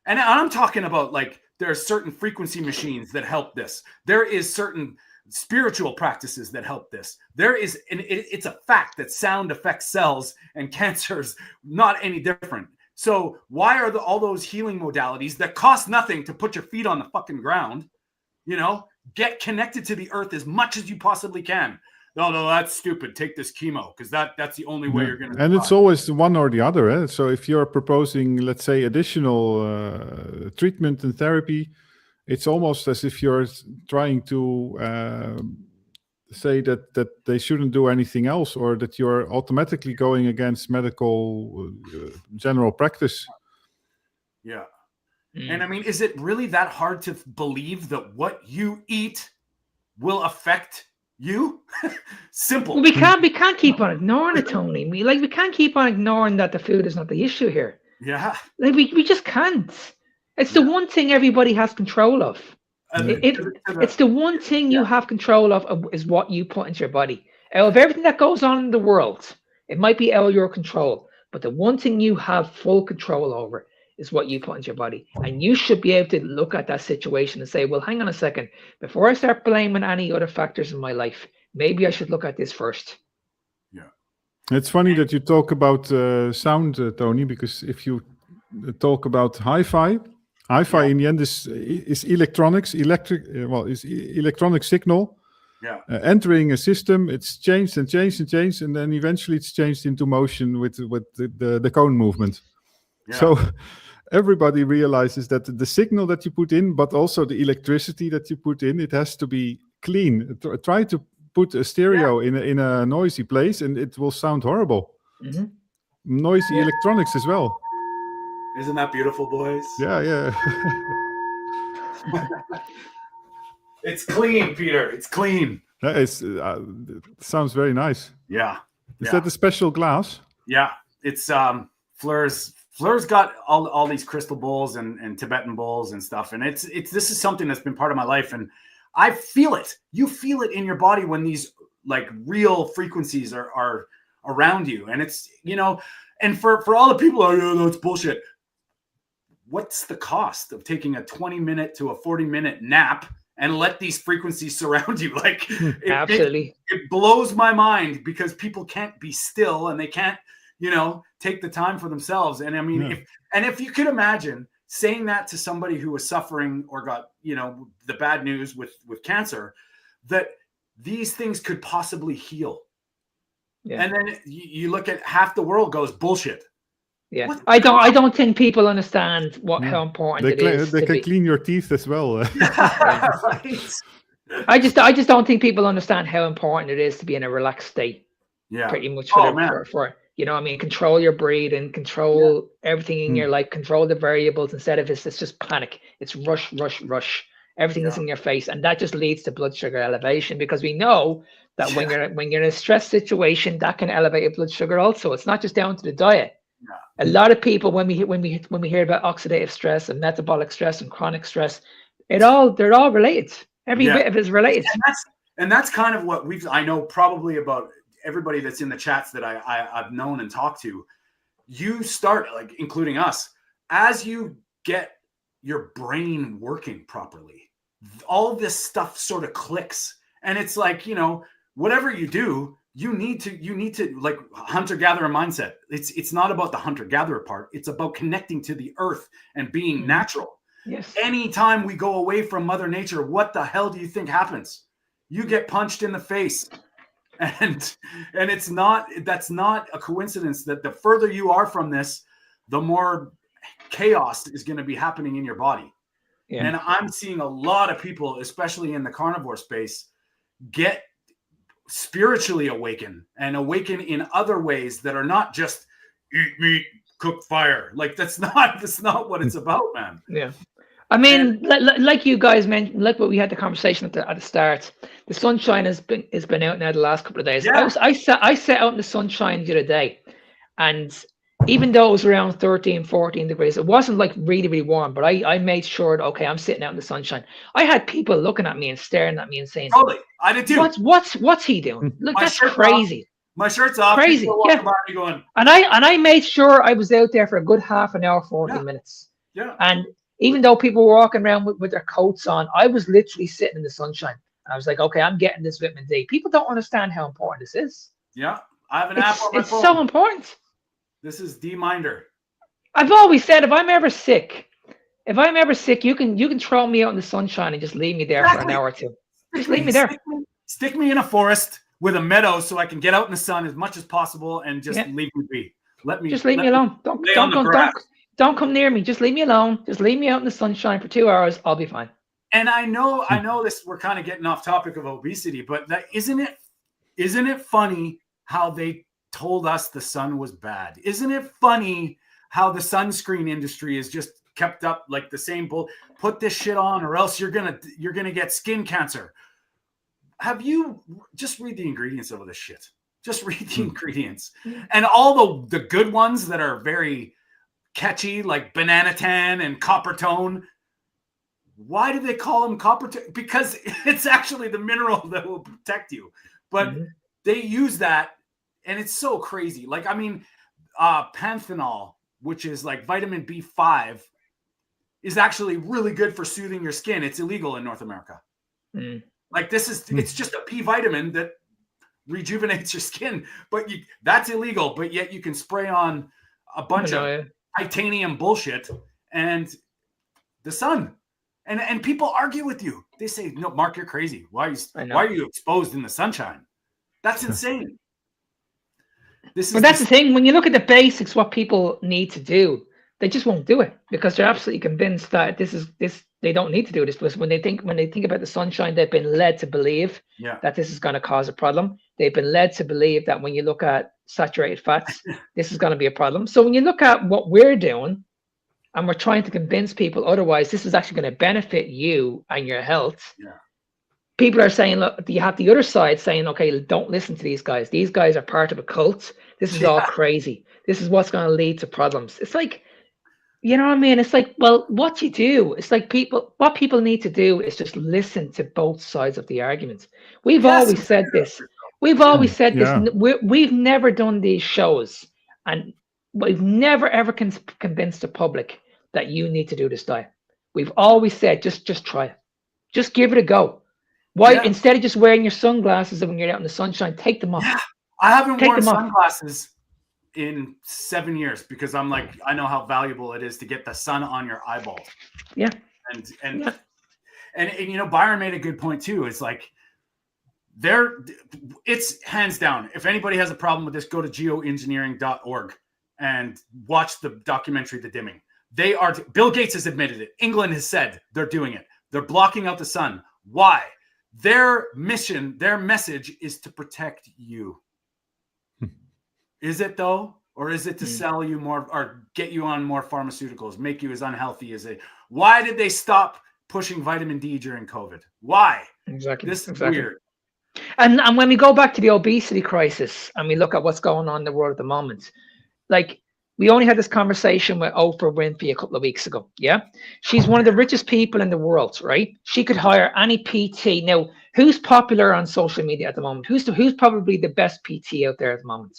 And I'm talking about, like, there are certain frequency machines that help this. There is certain spiritual practices that help this. There is, and it's a fact that sound affects cells, and cancer's not any different. So why are all those healing modalities that cost nothing to put your feet on the fucking ground, get connected to the earth as much as you possibly can? No, that's stupid. Take this chemo, because that's the only way you're going to. And it's always the one or the other. Eh? So if you're proposing, let's say, additional treatment and therapy, it's almost as if you're trying to say that they shouldn't do anything else, or that you're automatically going against medical general practice. Yeah. And I mean, is it really that hard to believe that what you eat will affect you? Simple. Well, we can't keep on ignoring it, Tony. We can't keep on ignoring that the food is not the issue here. Yeah. Like, we just can't. It's the one thing everybody has control of. It's the one thing you have control of is what you put into your body. Out of everything that goes on in the world, it might be out of your control, but the one thing you have full control over is what you put into your body. And you should be able to look at that situation and say, well, hang on a second, before I start blaming any other factors in my life, maybe I should look at this first. Yeah. It's funny that you talk about sound, Tony, because if you talk about hi-fi in the end is electronics, is electronic signal. Yeah. Entering a system, it's changed, and then eventually it's changed into motion with the cone movement. Yeah. So everybody realizes that the signal that you put in, but also the electricity that you put in, it has to be clean. Try to put a stereo in a noisy place, and it will sound horrible. Mm-hmm. Noisy electronics as well. Isn't that beautiful, boys? Yeah. It's clean, Peter. It's clean. It sounds very nice. Yeah. Is that a special glass? Yeah. It's Fleur's got all these crystal bowls and Tibetan bowls and stuff. And this is something that's been part of my life. And I feel it. You feel it in your body when these like real frequencies are around you. And it's, you know, and for all the people, oh, yeah, that's bullshit. What's the cost of taking a 20-minute to a 40-minute nap and let these frequencies surround you? Like, Absolutely. It blows my mind because people can't be still and they can't, you know, take the time for themselves. And I mean, if you could imagine saying that to somebody who was suffering or got, you know, the bad news with cancer, that these things could possibly heal. Yeah. And then you look at half the world goes bullshit. Yeah, I don't think people understand how important it is. They can clean your teeth as well. Right. I just don't think people understand how important it is to be in a relaxed state. Yeah, pretty much for you know, I mean, control your breathing, control everything in your life, control the variables instead of it's just panic. It's rush. Everything is in your face, and that just leads to blood sugar elevation because we know that when you're in a stress situation, that can elevate your blood sugar also. It's not just down to the diet. A lot of people, when we hear about oxidative stress and metabolic stress and chronic stress, they're all related. Every bit of it is related. And that's kind of what I know probably about everybody that's in the chats that I've known and talked to. You start, like, including us, as you get your brain working properly, all this stuff sort of clicks. And it's like, you know, whatever you do, you need to like hunter-gatherer mindset. It's not about the hunter-gatherer part. It's about connecting to the earth and being natural. Yes. Anytime we go away from Mother Nature, what the hell do you think happens? You get punched in the face. And that's not a coincidence that the further you are from this, the more chaos is going to be happening in your body. Yeah. And I'm seeing a lot of people, especially in the carnivore space, get spiritually awaken in other ways that are not just eat meat, cook fire. Like that's not what it's about, man. Yeah. I mean, like you guys mentioned, like what we had the conversation at the start, the sunshine has been out now the last couple of days. Yeah. I sat out in the sunshine the other day, and even though it was around 13, 14 degrees, it wasn't like really, really warm, but I made sure that, okay, I'm sitting out in the sunshine. I had people looking at me and staring at me and saying, totally, I did too. What's he doing? Look, that's crazy. Off. My shirt's off. Crazy. Yeah. Going. And I made sure I was out there for a good half an hour, 40 minutes. Yeah. And even though people were walking around with their coats on, I was literally sitting in the sunshine. I was like, okay, I'm getting this vitamin D. People don't understand how important this is. Yeah. I have an app on my phone. It's so important. This is D-Minder. I've always said if I'm ever sick, you can throw me out in the sunshine and just leave me there for an hour or two. Just leave me there. Stick me in a forest with a meadow so I can get out in the sun as much as possible and just leave me be. Just leave me alone. Don't come near me. Just leave me alone. Just leave me out in the sunshine for 2 hours. I'll be fine. And I know this, we're kind of getting off topic of obesity, but isn't it funny how they told us the sun was bad? Isn't it funny how the sunscreen industry is just kept up like the same bull? Put this shit on or else you're gonna get skin cancer. Have you just read the ingredients of this shit? Just read the ingredients. And all the good ones that are very catchy, like banana tan and copper tone. Why do they call them copper tone? Because it's actually the mineral that will protect you. But they use that, and it's so crazy. Like, I mean, panthenol, which is like vitamin B5, is actually really good for soothing your skin. It's illegal in North America. Like it's just a P vitamin that rejuvenates your skin, but that's illegal. But yet you can spray on a bunch of titanium bullshit and the sun. And people argue with you. They say, "No, Mark, you're crazy. Why are you exposed in the sunshine?" That's insane. That's the thing. When you look at the basics, what people need to do, they just won't do it because they're absolutely convinced that they don't need to do this. Because when they think about the sunshine, they've been led to believe that this is going to cause a problem. They've been led to believe that when you look at saturated fats, this is going to be a problem. So when you look at what we're doing, and we're trying to convince people otherwise, this is actually going to benefit you and your health. Yeah. People are saying, look, you have the other side saying, okay, don't listen to these guys. These guys are part of a cult. This is all crazy. This is what's going to lead to problems. It's like, you know what I mean? It's like, well, what you do, it's like what people need to do is just listen to both sides of the argument. We've always said this. We've always said this. Yeah. We've never done these shows, and we've never ever convinced the public that you need to do this diet. We've always said just try it, just give it a go. Why instead of just wearing your sunglasses when you're out in the sunshine, take them off. Yeah, I haven't worn sunglasses in 7 years because I'm like, I know how valuable it is to get the sun on your eyeballs. Yeah, and you know, Byron made a good point too. It's like it's hands down. If anybody has a problem with this, go to geoengineering.org and watch the documentary, The Dimming. Bill Gates has admitted it. England has said they're doing it. They're blocking out the sun. Why? Their mission, their message is to protect you. Is it though? Or is it to sell you more or get you on more pharmaceuticals, make you as unhealthy as they? Why did they stop pushing vitamin D during COVID? Why? Exactly. This is weird. And when we go back to the obesity crisis and we look at what's going on in the world at the moment, like we only had this conversation with Oprah Winfrey a couple of weeks ago. Yeah. She's one of the richest people in the world, right? She could hire any PT. Now, who's popular on social media at the moment? Who's probably the best PT out there at the moment?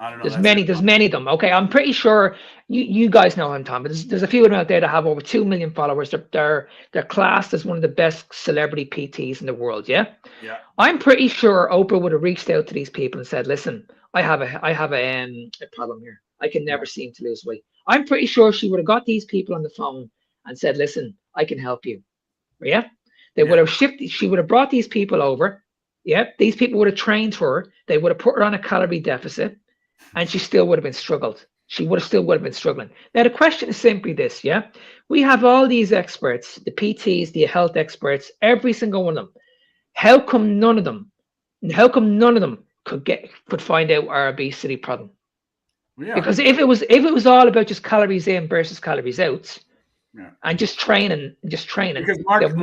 I don't know. There's many of them. Okay. I'm pretty sure you guys know him, Tom, but there's a few of them out there that have over 2 million followers. They're classed as one of the best celebrity PTs in the world. Yeah. Yeah. I'm pretty sure Oprah would have reached out to these people and said, listen, I have a problem here. I can never seem to lose weight. I'm pretty sure she would have got these people on the phone and said, listen, I can help you. Yeah. Would have shifted. She would have brought these people over. Yeah. These people would have trained her. They would have put her on a calorie deficit and she still would have been struggled. She would have still been struggling. Now, the question is simply this. Yeah. We have all these experts, the PTs, the health experts, every single one of them. How come none of them could find out our obesity problem? Yeah. Because if it was all about just calories in versus calories out, and just training, then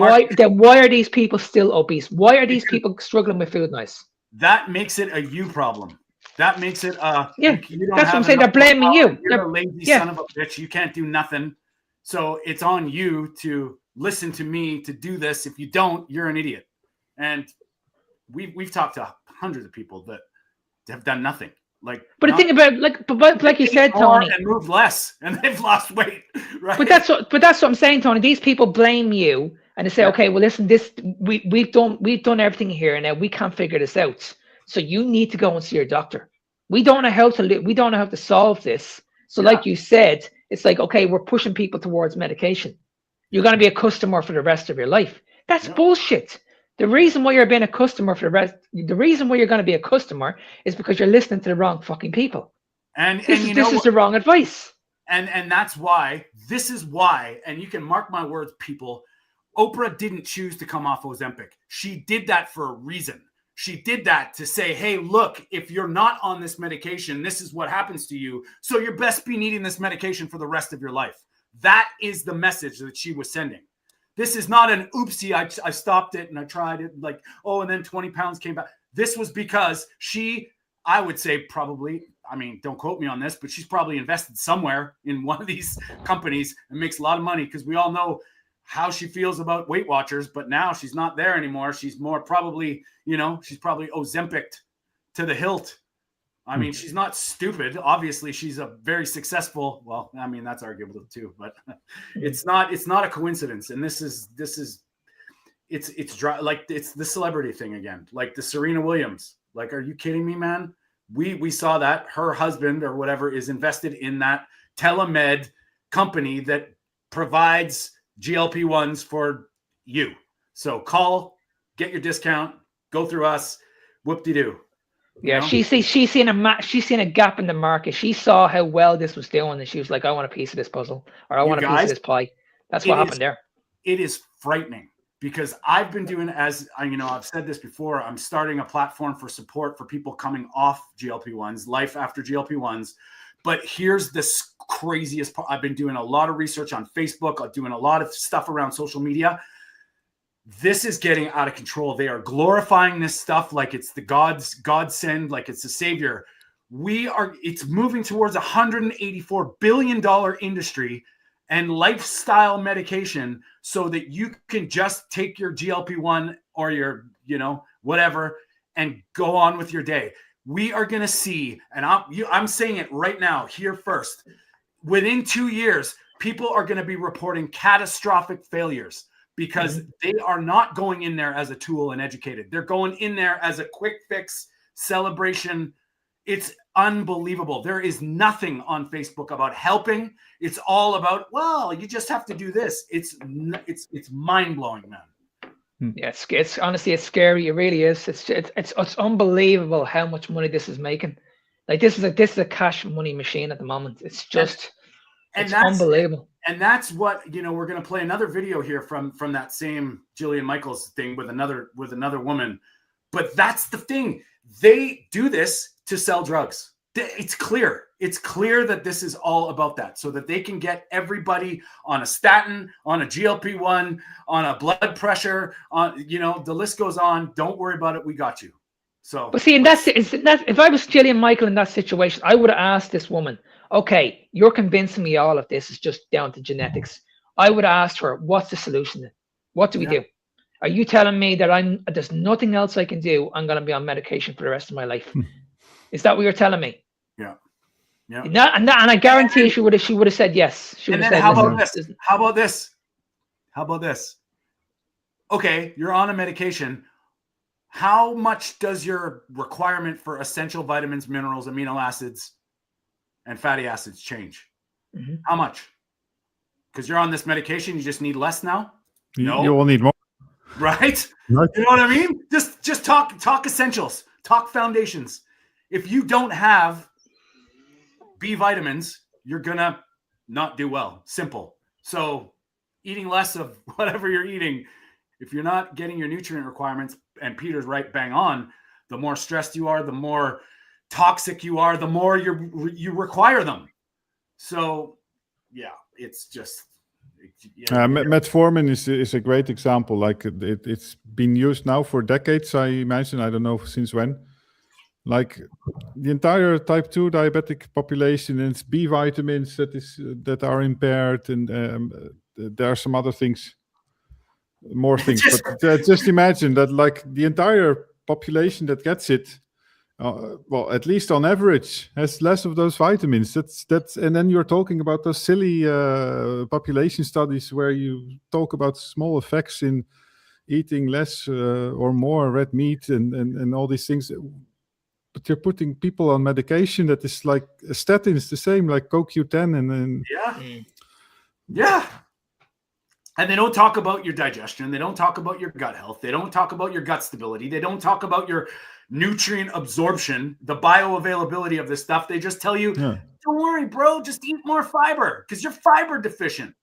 why are these people still obese? Why are these people struggling with food nice? That makes it a you problem. That makes it you that's what I'm saying. They're blaming you. You're a lazy son of a bitch. You can't do nothing. So it's on you to listen to me to do this. If you don't, you're an idiot. And we've talked to hundreds of people that have done nothing. But the thing about like you said, Tony, and moved less, and they've lost weight, right? But that's what I'm saying, Tony. These people blame you, and they say, okay, well, listen, we've done everything here, and now we can't figure this out. So you need to go and see your doctor. We don't know how to solve this. So, like you said, it's like, okay, we're pushing people towards medication. You're going to be a customer for the rest of your life. That's bullshit. The reason why you're being a customer the reason why you're going to be a customer is because you're listening to the wrong fucking people. And this is the wrong advice. And that's why, and you can mark my words, people, Oprah didn't choose to come off Ozempic. She did that for a reason. She did that to say, hey, look, if you're not on this medication, this is what happens to you. So you're best be needing this medication for the rest of your life. That is the message that she was sending. This is not an oopsie. I stopped it and I tried it and then 20 pounds came back. This was because I would say probably, don't quote me on this, but she's probably invested somewhere in one of these companies and makes a lot of money because we all know how she feels about Weight Watchers, but now she's not there anymore. She's more probably, she's probably Ozempic to the hilt. She's not stupid. Obviously, she's a very successful. Well, that's arguable too, but it's not a coincidence. And it's dry. Like it's the celebrity thing again. Like the Serena Williams. Like, are you kidding me, man? We saw that her husband or whatever is invested in that telemed company that provides GLP-1s for you. So get your discount, go through us, whoop-de-doo. Yeah, she's seen a gap in the market. She saw how well this was doing, and she was like, "I want a piece of this puzzle, or I want a piece of this pie." That's what happened there. It is frightening because I've been doing, as I've said this before. I'm starting a platform for support for people coming off GLP-1s, life after GLP-1s. But here's this craziest part. I've been doing a lot of research on Facebook. I'm doing a lot of stuff around social media. This is getting out of control. They are glorifying this stuff like it's the godsend, like it's the savior. It's moving towards $184 billion industry and lifestyle medication so that you can just take your GLP-1 or your, whatever, and go on with your day. We are going to see, and I'm saying it right now here first, within 2 years, people are going to be reporting catastrophic failures because they are not going in there as a tool and educated. They're going in there as a quick fix celebration. It's unbelievable. There is nothing on Facebook about helping. It's all about, well, you just have to do this. It's mind-blowing, man. Yeah, it's honestly, it's scary. It really is. It's unbelievable how much money this is making. Like this is a cash money machine at the moment. It's just it's unbelievable. And that's what, we're going to play another video here from that same Jillian Michaels thing with another woman. But that's the thing. They do this to sell drugs. It's clear. It's clear that this is all about that, so that they can get everybody on a statin, on a GLP-1, on a blood pressure, on, the list goes on. Don't worry about it. We got you. So, but see, if I was Jillian Michael in that situation, I would have asked this woman, okay, you're convincing me all of this is just down to genetics. I would have asked her, what's the solution then? What do we do? Are you telling me that there's nothing else I can do? I'm going to be on medication for the rest of my life. Is that what you're telling me? Yeah. Yeah. And I guarantee you she would have said yes. She would have said, how about this? How about this? How about this? Okay, you're on a medication. How much does your requirement for essential vitamins, minerals, amino acids, and fatty acids change? How much? Because you're on this medication, you just need less now? No. You will need more. Right? You know what I mean? Just talk essentials, talk foundations. If you don't have B vitamins, you're gonna not do well. Simple. So eating less of whatever you're eating, if you're not getting your nutrient requirements, and Peter's right bang on, the more stressed you are, the more toxic you are, the more you require them. So yeah, it's just metformin is a great example. Like it's been used now for decades, I imagine. I don't know since when. Like the entire type 2 diabetic population, and it's B vitamins that are impaired, and there are some other things, more things. But just imagine that, like the entire population that gets it, well, at least on average, has less of those vitamins. That's, and then you're talking about those silly population studies where you talk about small effects in eating less or more red meat and all these things. But you're putting people on medication that is like statins, the same like CoQ10 and yeah. And they don't talk about your digestion. They don't talk about your gut health. They don't talk about your gut stability. They don't talk about your nutrient absorption, the bioavailability of this stuff. They just tell you, don't worry, bro, just eat more fiber because you're fiber deficient.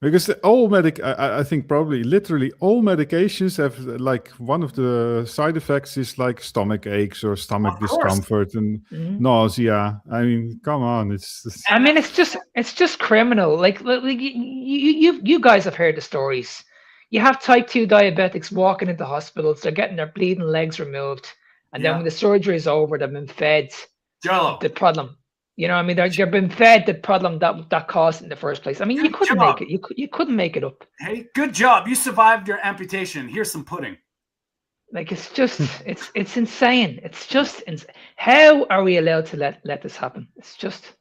Because I think probably literally all medications have, like, one of the side effects is like stomach aches or stomach discomfort and nausea. I mean, come on, it's just criminal. Like you guys have heard the stories. You have type 2 diabetics walking into hospitals. They're getting their bleeding legs removed, and then when the surgery is over, they've been fed the problem. You know what I mean? They've been fed the problem that caused it in the first place. I mean, you couldn't make it. You couldn't make it up. Hey, good job. You survived your amputation. Here's some pudding. Like, it's just, it's insane. It's just, how are we allowed to let this happen? It's just,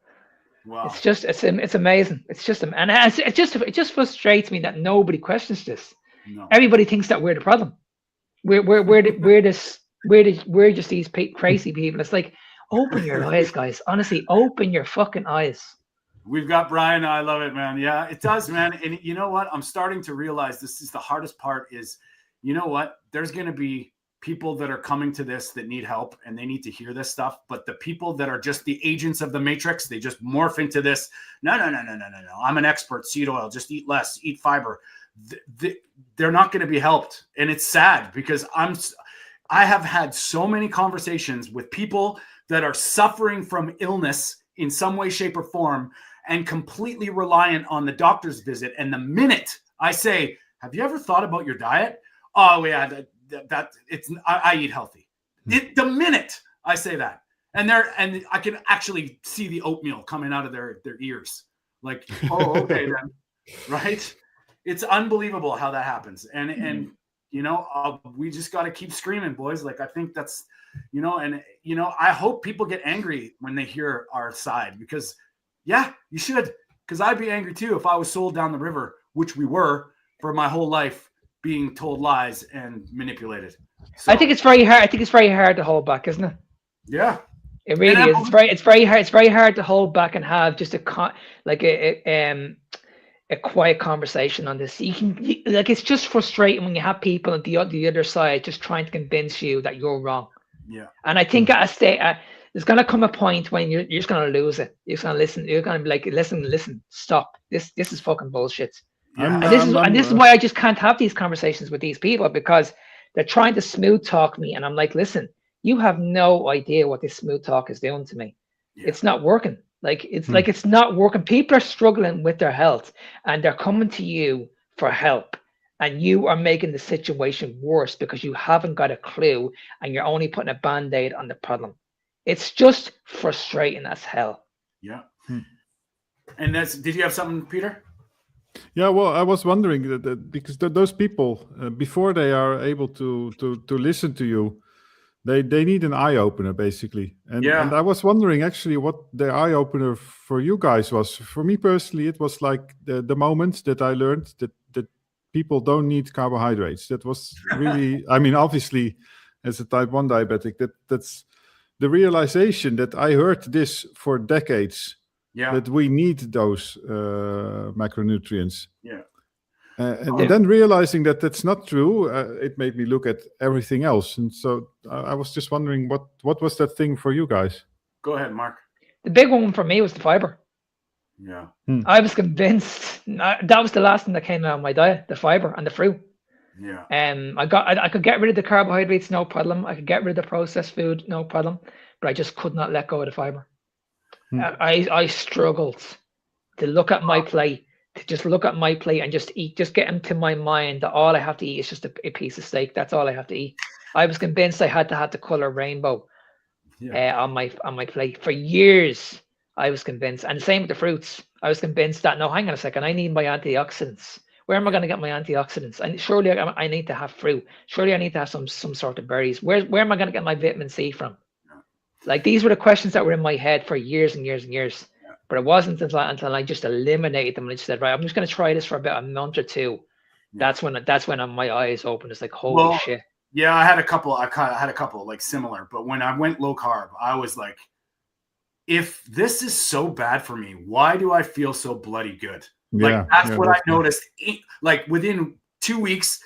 wow. It's amazing. It's just, and it just frustrates me that nobody questions this. No. Everybody thinks that we're the problem. We're just these crazy people. It's like, open your eyes, guys. Honestly, open your fucking eyes. We've got Brian. I love it, man. Yeah, it does, man. And you know what? I'm starting to realize this is the hardest part is, you know what? There's going to be people that are coming to this that need help and they need to hear this stuff. But the people that are just the agents of the matrix, they just morph into this. No. I'm an expert. Seed oil. Just eat less. Eat fiber. They're not going to be helped. And it's sad because I have had so many conversations with people that are suffering from illness in some way, shape, or form and completely reliant on the doctor's visit. And the minute I say, have you ever thought about your diet? Oh, yeah, I eat healthy. The minute I say that, and I can actually see the oatmeal coming out of their ears. Like, oh, okay, then, right? It's unbelievable how that happens. And we just got to keep screaming, boys. Like, I think that's, and, I hope people get angry when they hear our side, because yeah, you should, because I'd be angry too if I was sold down the river, which we were for my whole life, being told lies and manipulated. So, I think it's very hard. I think it's very hard to hold back, isn't it? Yeah. It really is. It's very hard. It's very hard to hold back and have just a quiet conversation on this. It's just frustrating when you have people on the other side just trying to convince you that you're wrong. Yeah. And I think at a state, there's gonna come a point when you're just gonna lose it. You're just gonna listen. You're gonna be like, listen, stop. This is fucking bullshit. Yeah. And this is why I just can't have these conversations with these people, because they're trying to smooth talk me, and I'm like, listen, you have no idea what this smooth talk is doing to me. Yeah. It's not working. It's not working. People are struggling with their health, and they're coming to you for help, and you are making the situation worse because you haven't got a clue, and you're only putting a band-aid on the problem. It's just frustrating as hell. Yeah. And did you have something, Peter? Yeah, well, I was wondering that because those people, before they are able to listen to you, they need an eye opener, basically. And I was wondering actually what the eye opener for you guys was. For me personally, it was like the moment that I learned that people don't need carbohydrates. That was really, I mean, obviously, as a type 1 diabetic, that's the realization that I heard this for decades. Yeah. That we need those macronutrients. Yeah. And then realizing that that's not true, it made me look at everything else. And so I was just wondering, what was that thing for you guys? Go ahead, Mark. The big one for me was the fiber. Yeah. I was convinced that was the last thing that came out of my diet, the fiber and the fruit. Yeah. I could get rid of the carbohydrates, no problem. I could get rid of the processed food, no problem. But I just could not let go of the fiber. I struggled to look at my plate, and just eat, just get into my mind that all I have to eat is just a piece of steak. That's all I have to eat. I was convinced I had to have the color rainbow on my plate for years. I was convinced, and same with the fruits. I was convinced that no, hang on a second, I need my antioxidants. Where am I going to get my antioxidants? And surely I need to have fruit. Surely I need to have some sort of berries. Where am I going to get my vitamin C from? Like, these were the questions that were in my head for years and years and years. But it wasn't until I just eliminated them and I just said, right, I'm just going to try this for about a month or two. Yeah. That's when my eyes opened. It's like, holy shit. Yeah, I had a couple like similar. But when I went low carb, I was like, if this is so bad for me, why do I feel so bloody good? Like, that's what I noticed. Like, within 2 weeks,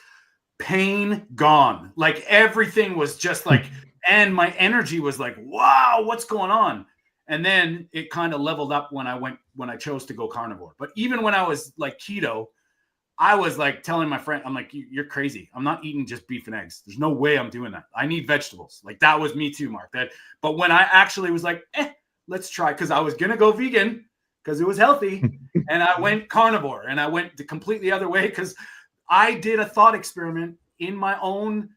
pain gone. Like, everything was just like... And my energy was like, wow, what's going on? And then it kind of leveled up when I chose to go carnivore. But even when I was like keto, I was like telling my friend, I'm like, you're crazy. I'm not eating just beef and eggs. There's no way I'm doing that. I need vegetables. Like, that was me too, Mark. But when I actually was like, let's try, because I was going to go vegan because it was healthy. And I went carnivore, and I went the completely other way because I did a thought experiment in my own.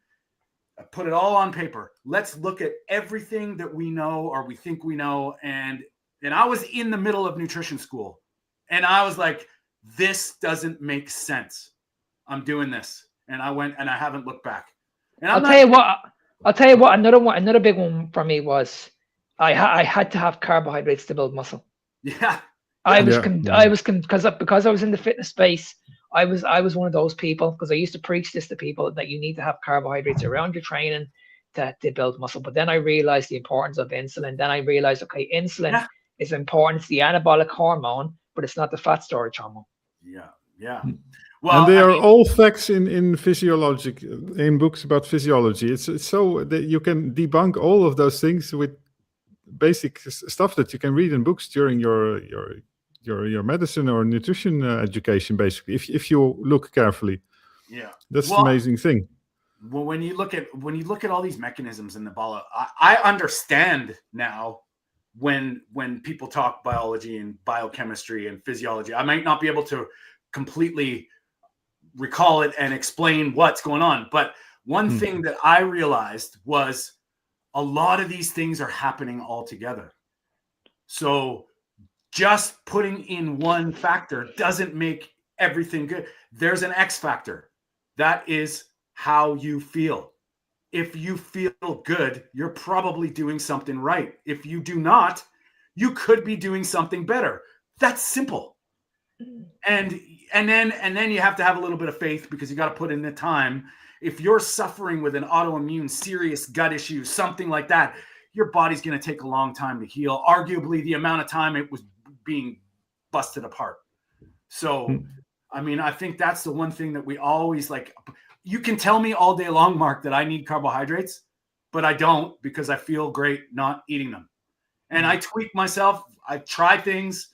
I put it all on paper. Let's look at everything that we know or we think we know. And I was in the middle of nutrition school, and I was like, this doesn't make sense. I'm doing this. And I went, and I haven't looked back. And I'll tell you what, another big one for me was I had to have carbohydrates to build muscle. Yeah. Because I was in the fitness space. I was one of those people, because I used to preach this to people, that you need to have carbohydrates around your training to build muscle. But then I realized the importance of insulin. Then I realized, okay, insulin is important. It's the anabolic hormone, but it's not the fat storage hormone. Yeah. Well, and they are all facts in physiologic, in books about physiology. It's so that you can debunk all of those things with basic stuff that you can read in books during your medicine or nutrition education, basically, if you look carefully. Yeah, that's the amazing thing. Well, when you look at all these mechanisms in the bala, I understand now when people talk biology and biochemistry and physiology. I might not be able to completely recall it and explain what's going on, but one thing that I realized was a lot of these things are happening all together. So just putting in one factor doesn't make everything good. There's an X factor. That is how you feel. If you feel good, you're probably doing something right. If you do not, you could be doing something better. That's simple. And then you have to have a little bit of faith, because you got to put in the time. If you're suffering with an autoimmune, serious gut issue, something like that, your body's going to take a long time to heal. Arguably the amount of time it was being busted apart. So, I mean, I think that's the one thing that we always like. You can tell me all day long, Mark, that I need carbohydrates, but I don't, because I feel great not eating them. And I tweak myself. I try things,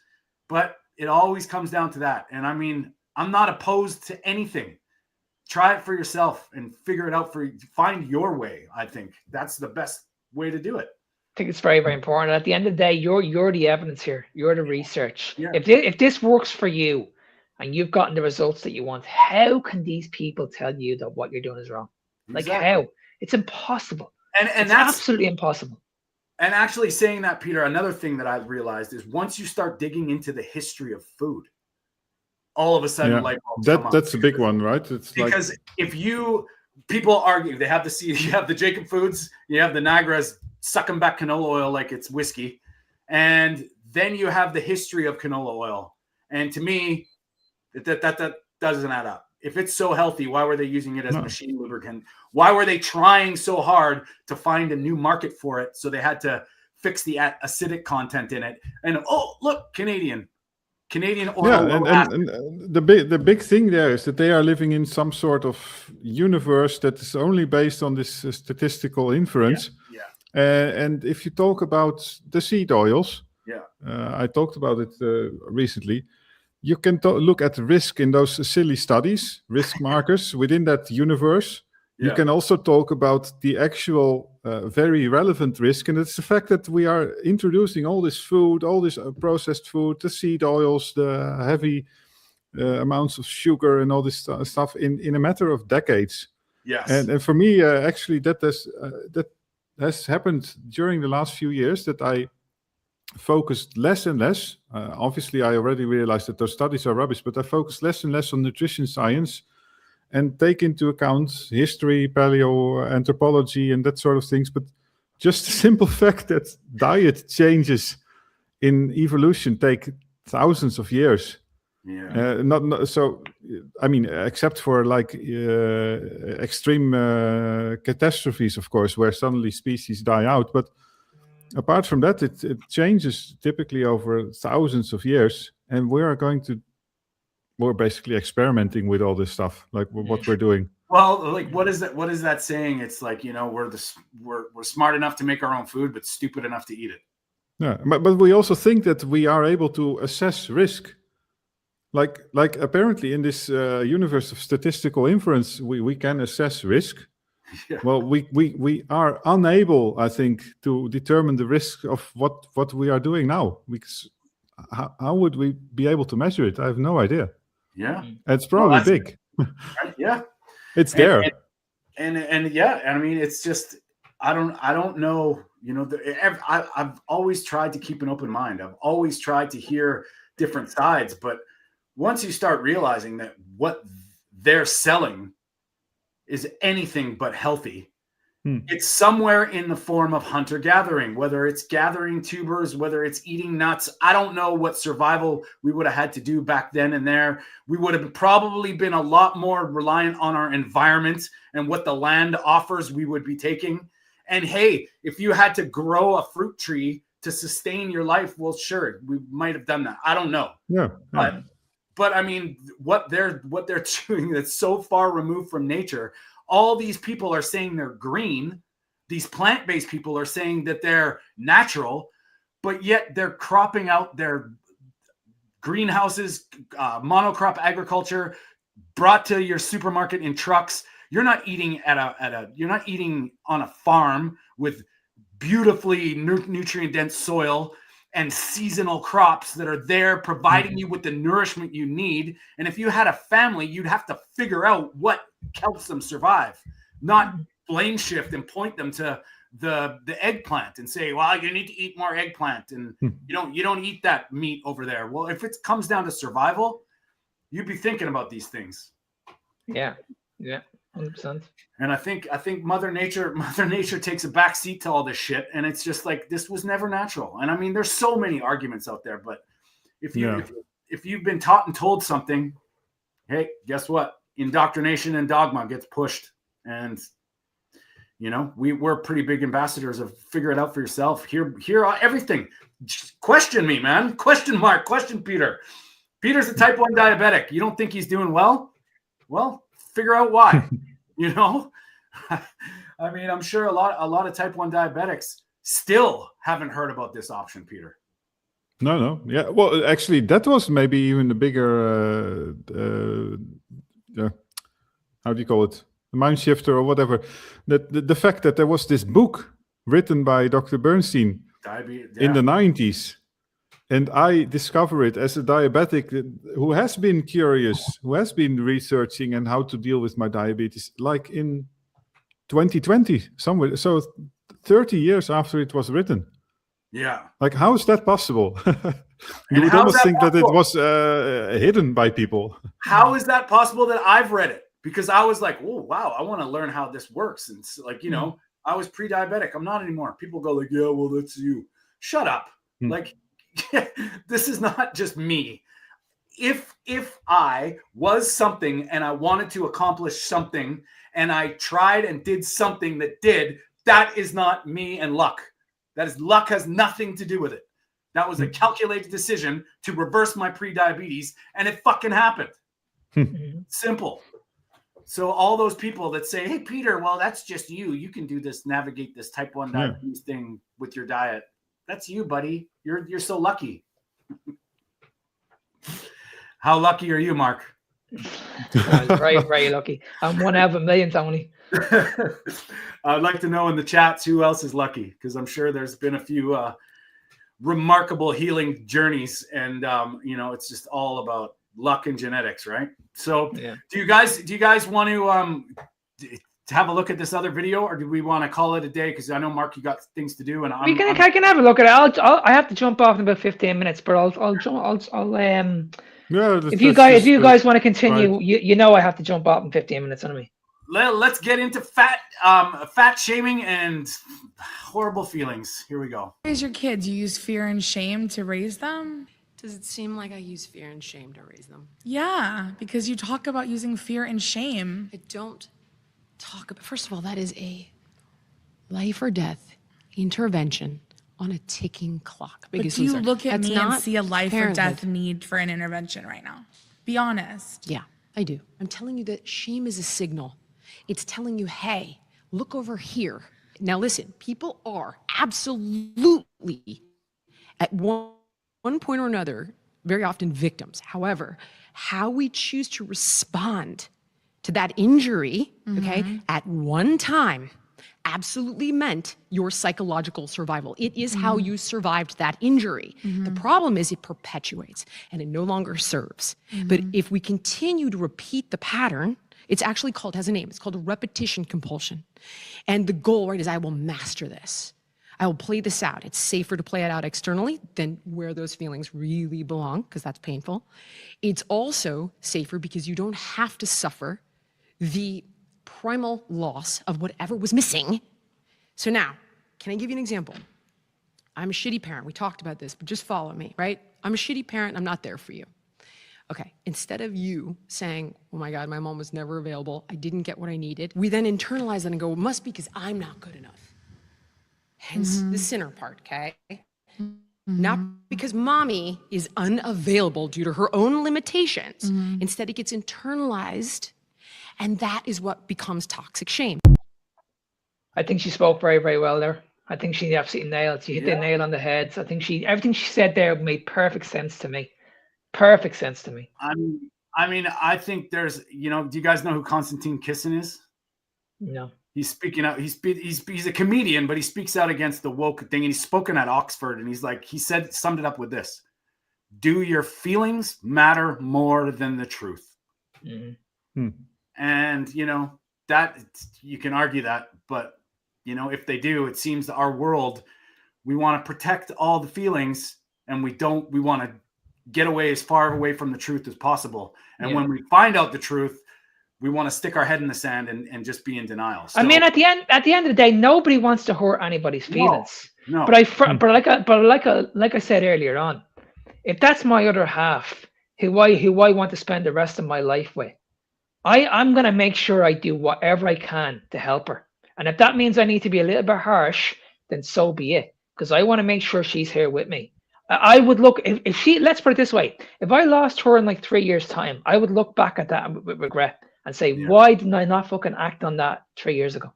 but it always comes down to that. And I mean, I'm not opposed to anything. Try it for yourself and figure it out find your way. I think that's the best way to do it. I think it's very, very important. At the end of the day, you're the evidence here. You're the research. Yeah. If this works for you and you've gotten the results that you want, how can these people tell you that what you're doing is wrong? Exactly. Like how? It's impossible. And it's that's absolutely impossible. And actually saying that, Peter, another thing that I've realized is once you start digging into the history of food, all of a sudden light bulbs come up. That's a big one, right? It's because if people argue, they have you have the Jacob Foods, you have the Niagara's sucking back canola oil like it's whiskey, and then you have the history of canola oil. And to me, that doesn't add up. If it's so healthy, why were they using it as machine lubricant? Why were they trying so hard to find a new market for it? So they had to fix the acidic content in it. And look, Canadian oil. Yeah, and the big thing there is that they are living in some sort of universe that is only based on this statistical inference. Yeah. And if you talk about the seed oils, I talked about it recently. You can look at risk in those silly studies, risk markers within that universe. You can also talk about the actual very relevant risk, and it's the fact that we are introducing all this food, all this processed food, the seed oils, the heavy amounts of sugar and all this stuff in a matter of decades. Yes. And for me, actually, that has happened during the last few years, that I focused less and less. Obviously, I already realized that those studies are rubbish, but I focused less and less on nutrition science and take into account history, paleo, anthropology, and that sort of things. But just the simple fact that diet changes in evolution take thousands of years. Yeah. Not so. I mean, except for like extreme catastrophes, of course, where suddenly species die out. But apart from that, it changes typically over thousands of years, and we're basically experimenting with all this stuff, like what we're doing. Well, like what is that saying? It's like, we're smart enough to make our own food, but stupid enough to eat it. Yeah, but we also think that we are able to assess risk. Like apparently in this universe of statistical inference, we can assess risk. Yeah. Well, we are unable, I think, to determine the risk of what we are doing now. Because how would we be able to measure it? I have no idea. Yeah, it's probably big. Yeah, it's there. And yeah, I mean, it's just I don't know. I've always tried to keep an open mind. I've always tried to hear different sides, but once you start realizing that what they're selling is anything but healthy, it's somewhere in the form of hunter-gathering, whether it's gathering tubers, whether it's eating nuts. I don't know what survival we would have had to do back then and there. We would have probably been a lot more reliant on our environment and what the land offers we would be taking. And hey, if you had to grow a fruit tree to sustain your life, well, sure, we might have done that. I don't know. Yeah. But I mean, what they're doing that's so far removed from nature. All these people are saying they're green. These plant-based people are saying that they're natural, but yet they're cropping out their greenhouses, monocrop agriculture, brought to your supermarket in trucks. You're not eating you're not eating on a farm with beautifully nutrient-dense soil and seasonal crops that are there providing you with the nourishment you need. And if you had a family, you'd have to figure out what helps them survive, not blame shift and point them to the eggplant and say, well, you need to eat more eggplant and you don't eat that meat over there. Well, if it comes down to survival, you'd be thinking about these things. Yeah, 100%. And I think Mother Nature takes a back seat to all this shit, and it's just like this was never natural. And I mean, there's so many arguments out there, but if you've been taught and told something, hey, guess what? Indoctrination and dogma gets pushed, and you know we're pretty big ambassadors of figure it out for yourself. Here, everything. Just question me, man. Question Peter. Peter's a type 1 diabetic. You don't think he's doing well? Well, figure out why. You know, I mean, I'm sure a lot of type 1 diabetics still haven't heard about this option, Peter. No. Yeah. Well, actually, that was maybe even the bigger, how do you call it? The mind shifter or whatever. The fact that there was this book written by Dr. Bernstein in the 90s. And I discover it as a diabetic who has been curious, who has been researching and how to deal with my diabetes, like in 2020, somewhere. So 30 years after it was written. Yeah. Like, how is that possible? You would almost think that it was hidden by people. How is that possible that I've read it? Because I was like, oh, wow, I want to learn how this works. And like, you know, I was pre-diabetic. I'm not anymore. People go like, yeah, well, that's you. Shut up. Like, this is not just me. If I was something and I wanted to accomplish something and I tried and did something that is not me and luck. Luck has nothing to do with it. That was a calculated decision to reverse my pre-diabetes, and it fucking happened. Simple. So all those people that say, hey, Peter, well, that's just you. You can do this, navigate this type 1 diabetes thing with your diet. That's you, buddy. You're so lucky. How lucky are you, Mark? Very lucky. I'm one out of a million, Tony. I'd like to know in the chats who else is lucky, because I'm sure there's been a few remarkable healing journeys, and you know, it's just all about luck and genetics, right? So, do you guys want to have a look at this other video, or do we want to call it a day? Because I know, Mark, you got things to do, and I can have a look at it. I have to jump off in about 15 minutes, but I'll if you guys want to continue, right. you know I have to jump off in 15 minutes anyway. Let's get into fat shaming and horrible feelings. Here we go. Raise your kids. You use fear and shame to raise them? Does it seem like I use fear and shame to raise them? Yeah, because you talk about using fear and shame. I don't talk about. First of all, that is a life or death intervention on a ticking clock. But do you look at me and see a life or death need for an intervention right now? Be honest. Yeah, I do. I'm telling you that shame is a signal. It's telling you, hey, look over here. Now listen, people are absolutely at one point or another, very often victims. However, how we choose to respond to that injury, okay, at one time absolutely meant your psychological survival. It is how you survived that injury. The problem is it perpetuates and it no longer serves. But if we continue to repeat the pattern, it's actually called, has a name, it's called a repetition compulsion. And the goal, right, is I will master this. I will play this out. It's safer to play it out externally than where those feelings really belong, because that's painful. It's also safer because you don't have to suffer the primal loss of whatever was missing. So now, can I give you an example? I'm a shitty parent. We talked about this, but just follow me, right? I'm a shitty parent. I'm not there for you. Okay, instead of you saying, oh my God, my mom was never available, I didn't get what I needed, we then internalize that and go, it must be because I'm not good enough. Hence the sinner part, okay? Not because mommy is unavailable due to her own limitations. Instead, it gets internalized, and that is what becomes toxic shame. I think she spoke very, very well there. I think she absolutely nailed. She hit the nail on the head. So I think everything she said there made perfect sense to me. Perfect sense to me. I mean, I think there's, you know, do you guys know who Konstantin Kisin is? No. He's speaking out. He's a comedian, but he speaks out against the woke thing. And he's spoken at Oxford, and he's like, summed it up with this: do your feelings matter more than the truth? And, you know, that you can argue that, but, you know, if they do, it seems that our world, we want to protect all the feelings, and we want to get away as far away from the truth as possible. And when we find out the truth, we want to stick our head in the sand and just be in denial. So, I mean, at the end of the day, nobody wants to hurt anybody's feelings. No. But like I said earlier on, if that's my other half, who I want to spend the rest of my life with, I'm gonna make sure I do whatever I can to help her. And if that means I need to be a little bit harsh, then so be it. Because I want to make sure she's here with me. I would look, if she, let's put it this way, if I lost her in like 3 years' time, I would look back at that with regret and say, why didn't I not fucking act on that 3 years ago?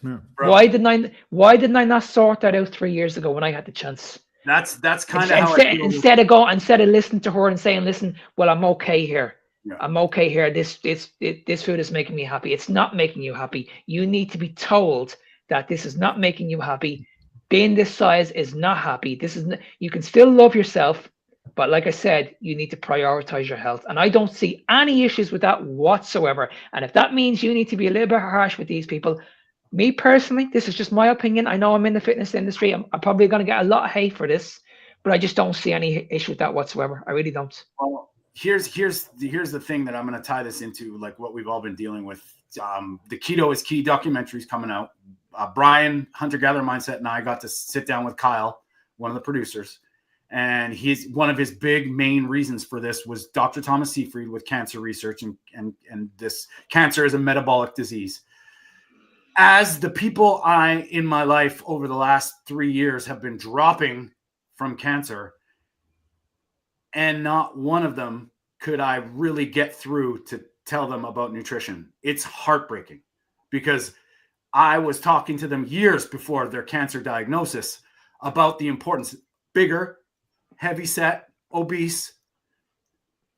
Yeah. Why didn't I not sort that out 3 years ago when I had the chance? That's kind of how I feel. Instead of listening to her and saying, listen, well, I'm okay here. Yeah. I'm okay here. This food is making me happy. It's not making you happy. You need to be told that this is not making you happy. Being this size is not happy. You can still love yourself, but like I said, you need to prioritize your health. And I don't see any issues with that whatsoever. And if that means you need to be a little bit harsh with these people, me personally, this is just my opinion. I know I'm in the fitness industry. I'm probably going to get a lot of hate for this, but I just don't see any issue with that whatsoever. I really don't. Well, here's the thing that I'm going to tie this into, like what we've all been dealing with. The Keto is Key documentary's coming out. Brian, Hunter Gatherer Mindset, and I got to sit down with Kyle, one of the producers, and one of his big main reasons for this was Dr. Thomas Seyfried with cancer research, and this cancer is a metabolic disease. As the people in my life over the last 3 years have been dropping from cancer, and not one of them could I really get through to tell them about nutrition. It's heartbreaking because I was talking to them years before their cancer diagnosis about the importance, bigger, heavy set, obese.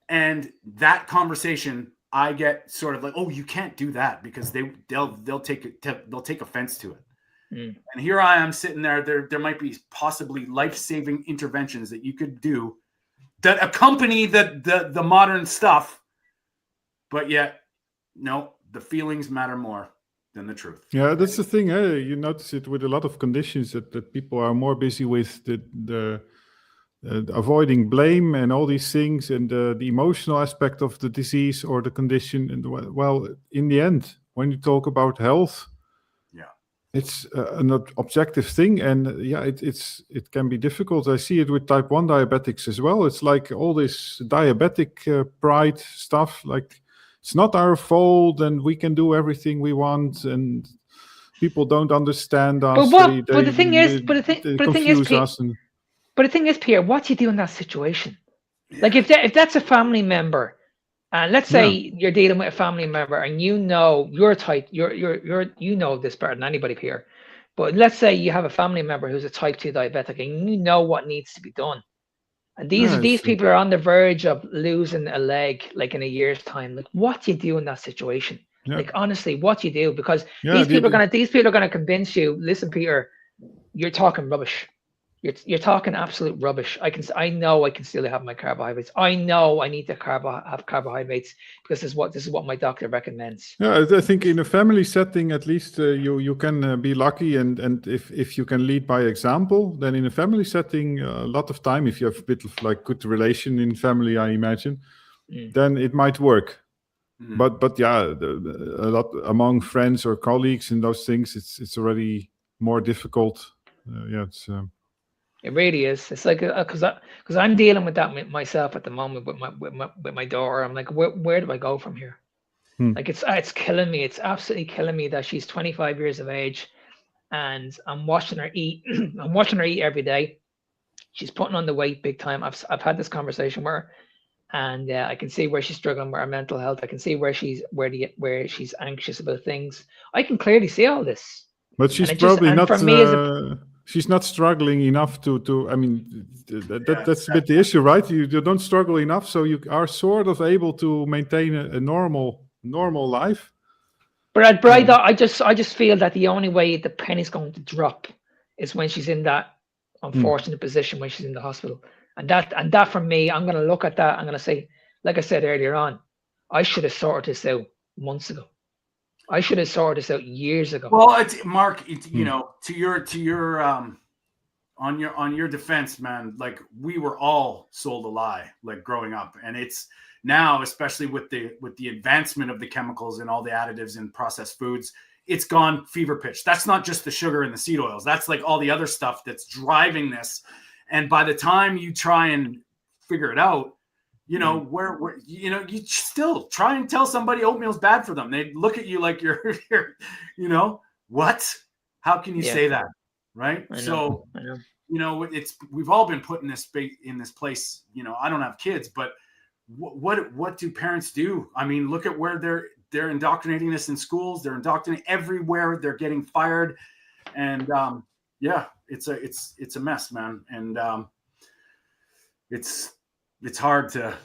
And that conversation, I get sort of like, oh, you can't do that because they'll take offense to it. Mm. And here I am sitting there. There might be possibly life-saving interventions that you could do that accompany the modern stuff, but yet, no, the feelings matter more than the truth. Yeah, that's the thing. You notice it with a lot of conditions that people are more busy with the avoiding blame and all these things, and the emotional aspect of the disease or the condition. And well, in the end, when you talk about health, it's an objective thing, and it can be difficult. I see it with type 1 diabetics as well. It's like all this diabetic pride stuff, like it's not our fault and we can do everything we want, and people don't understand us. But the thing is, Pierre, what do you do in that situation? Yeah. Like if that's a family member, and let's say you're dealing with a family member, and you know you're type, you know this better than anybody here. But let's say you have a family member who's a type 2 diabetic, and you know what needs to be done. And these people are on the verge of losing a leg, like in a year's time. Like, what do you do in that situation? Yeah. Like, honestly, what do you do? Because these people are gonna convince you. Listen, Peter, you're talking rubbish. You're talking absolute rubbish. I know I can still have my carbohydrates. I know I need to have carbohydrates because this is what my doctor recommends. Yeah, I think in a family setting, at least you can be lucky, and if you can lead by example, then in a family setting, a lot of time, if you have a bit of like good relation in family, I imagine, then it might work. But yeah, a lot among friends or colleagues and those things, it's already more difficult. It really is. It's like because I'm dealing with that myself at the moment with my daughter. I'm like, where do I go from here? Like it's killing me. It's absolutely killing me that she's 25 years of age, and I'm watching her eat. I'm watching her eat every day. She's putting on the weight big time. I've had this conversation with her, and I can see where she's struggling with her mental health. I can see where she's anxious about things. I can clearly see all this. But she's probably not. She's not struggling enough to. I mean, that's a bit the issue, right? You don't struggle enough, so you are sort of able to maintain a normal life. But I just feel that the only way the penny's going to drop is when she's in that unfortunate position when she's in the hospital, and that for me, I'm going to look at that. I'm going to say, like I said earlier on, I should have sorted this out months ago. I should have sorted this out years ago. Well, Mark, you know, to your on your defense, man, like we were all sold a lie, like growing up, and it's now, especially with the advancement of the chemicals and all the additives in processed foods, it's gone fever pitch. That's not just the sugar and the seed oils. That's like all the other stuff that's driving this. And by the time you try and figure it out, you know, you still try and tell somebody oatmeal's bad for them. They look at you like you're you know, what? How can you say that? Right. I know. So, you know, we've all been put in this place. You know, I don't have kids, but what do parents do? I mean, look at where they're indoctrinating this in schools. They're indoctrinating everywhere. They're getting fired. And it's a mess, man. And it's hard to,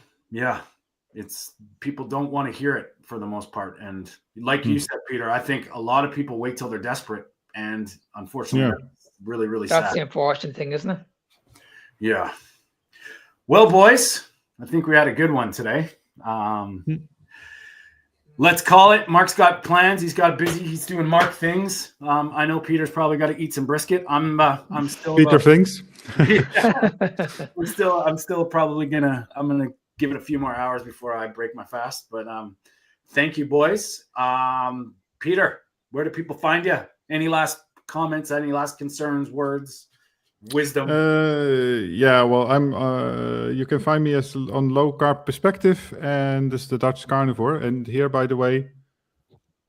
it's people don't want to hear it for the most part. And like you said, Peter, I think a lot of people wait till they're desperate. And unfortunately, that's really, really sad. That's the unfortunate thing, isn't it? Yeah. Well, boys, I think we had a good one today. Let's call it. Mark's got plans. He's got busy. He's doing Mark things. I know Peter's probably got to eat some brisket. I'm still Peter things. I'm still probably I'm gonna give it a few more hours before I break my fast. But thank you, boys. Peter, where do people find you? Any last comments? Any last concerns? Words? Wisdom? Well, I'm. You can find me on Low Carb Perspective, and this is the Dutch Carnivore. And here, by the way,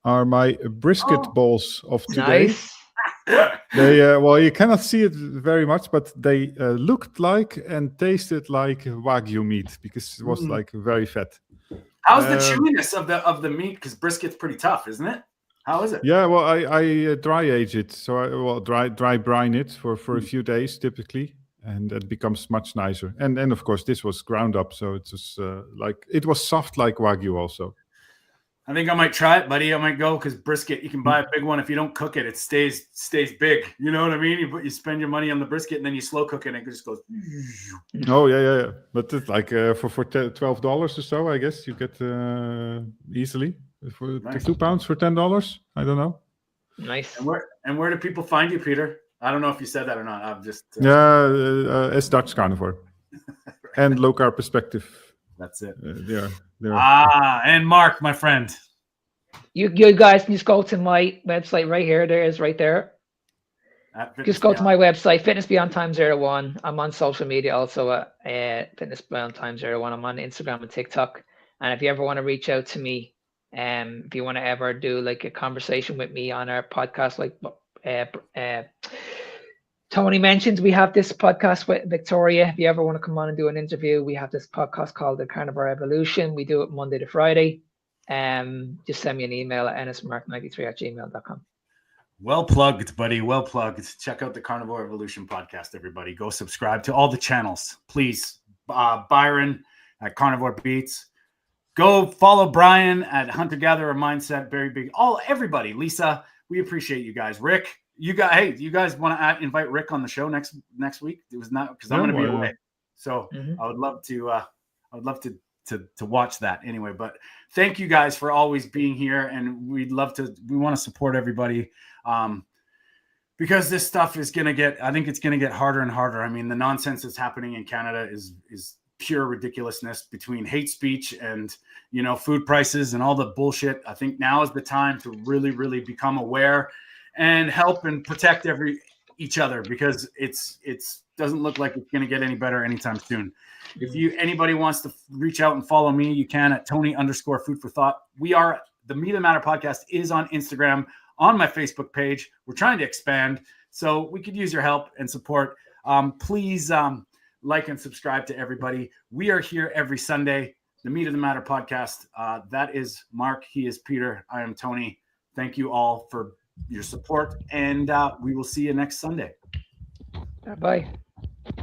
are my brisket balls of today. Nice. They you cannot see it very much, but they looked like and tasted like Wagyu meat because it was like very fat. How's the chewiness of the meat? Because brisket's pretty tough, isn't it? How is it? Yeah, well, I dry age it, so I dry brine it for a few days typically, and it becomes much nicer. And of course, this was ground up, so it was it was soft like Wagyu also. I think I might try it, buddy. I might go because brisket, you can buy a big one. If you don't cook it, it stays big. You know what I mean? You spend your money on the brisket and then you slow cook it and it just goes. Oh yeah. But it's like for $12 or so, I guess you get easily for Nice. 2 pounds for $10. I don't know. Nice. And where do people find you, Peter? I don't know if you said that or not. I'm just It's Dutch Carnivore and Low Carb Perspective. That's it. There. And Mark, my friend. You guys can just go to my website right here. There is right there. Just go to my website, Fitness Beyond Time 01. I'm on social media also at Fitness Beyond Time 01. I'm on Instagram and TikTok. And if you ever want to reach out to me, if you want to ever do like a conversation with me on our podcast, like Tony mentioned, we have this podcast with Victoria. If you ever want to come on and do an interview, we have this podcast called The Carnivore Evolution. We do it Monday to Friday. Just send me an email at nsmark93@gmail.com. Well plugged, buddy. Well plugged. Check out the Carnivore Evolution podcast, everybody. Go subscribe to all the channels, please. Byron at Carnivore Beats. Go follow Brian at Hunter Gatherer Mindset. Very big. Everybody. Lisa, we appreciate you guys. Rick. You guys want to invite Rick on the show next week? It was not because I'm going to be away, so I would love to watch that anyway. But thank you guys for always being here, and we want to support everybody because this stuff is going to get. I think it's going to get harder and harder. I mean, the nonsense that's happening in Canada is pure ridiculousness between hate speech and food prices and all the bullshit. I think now is the time to really, really become aware and help and protect each other because it's doesn't look like it's going to get any better anytime soon. If anybody wants to reach out and follow me, you can at Tony_Food for Thought. We are the Meat of the Matter podcast is on Instagram, on my Facebook page. We're trying to expand, so we could use your help and support. Please like and subscribe to everybody. We are here every Sunday. The Meat of the Matter podcast. That is Mark. He is Peter. I am Tony. Thank you all for your support, and we will see you next Sunday. Bye.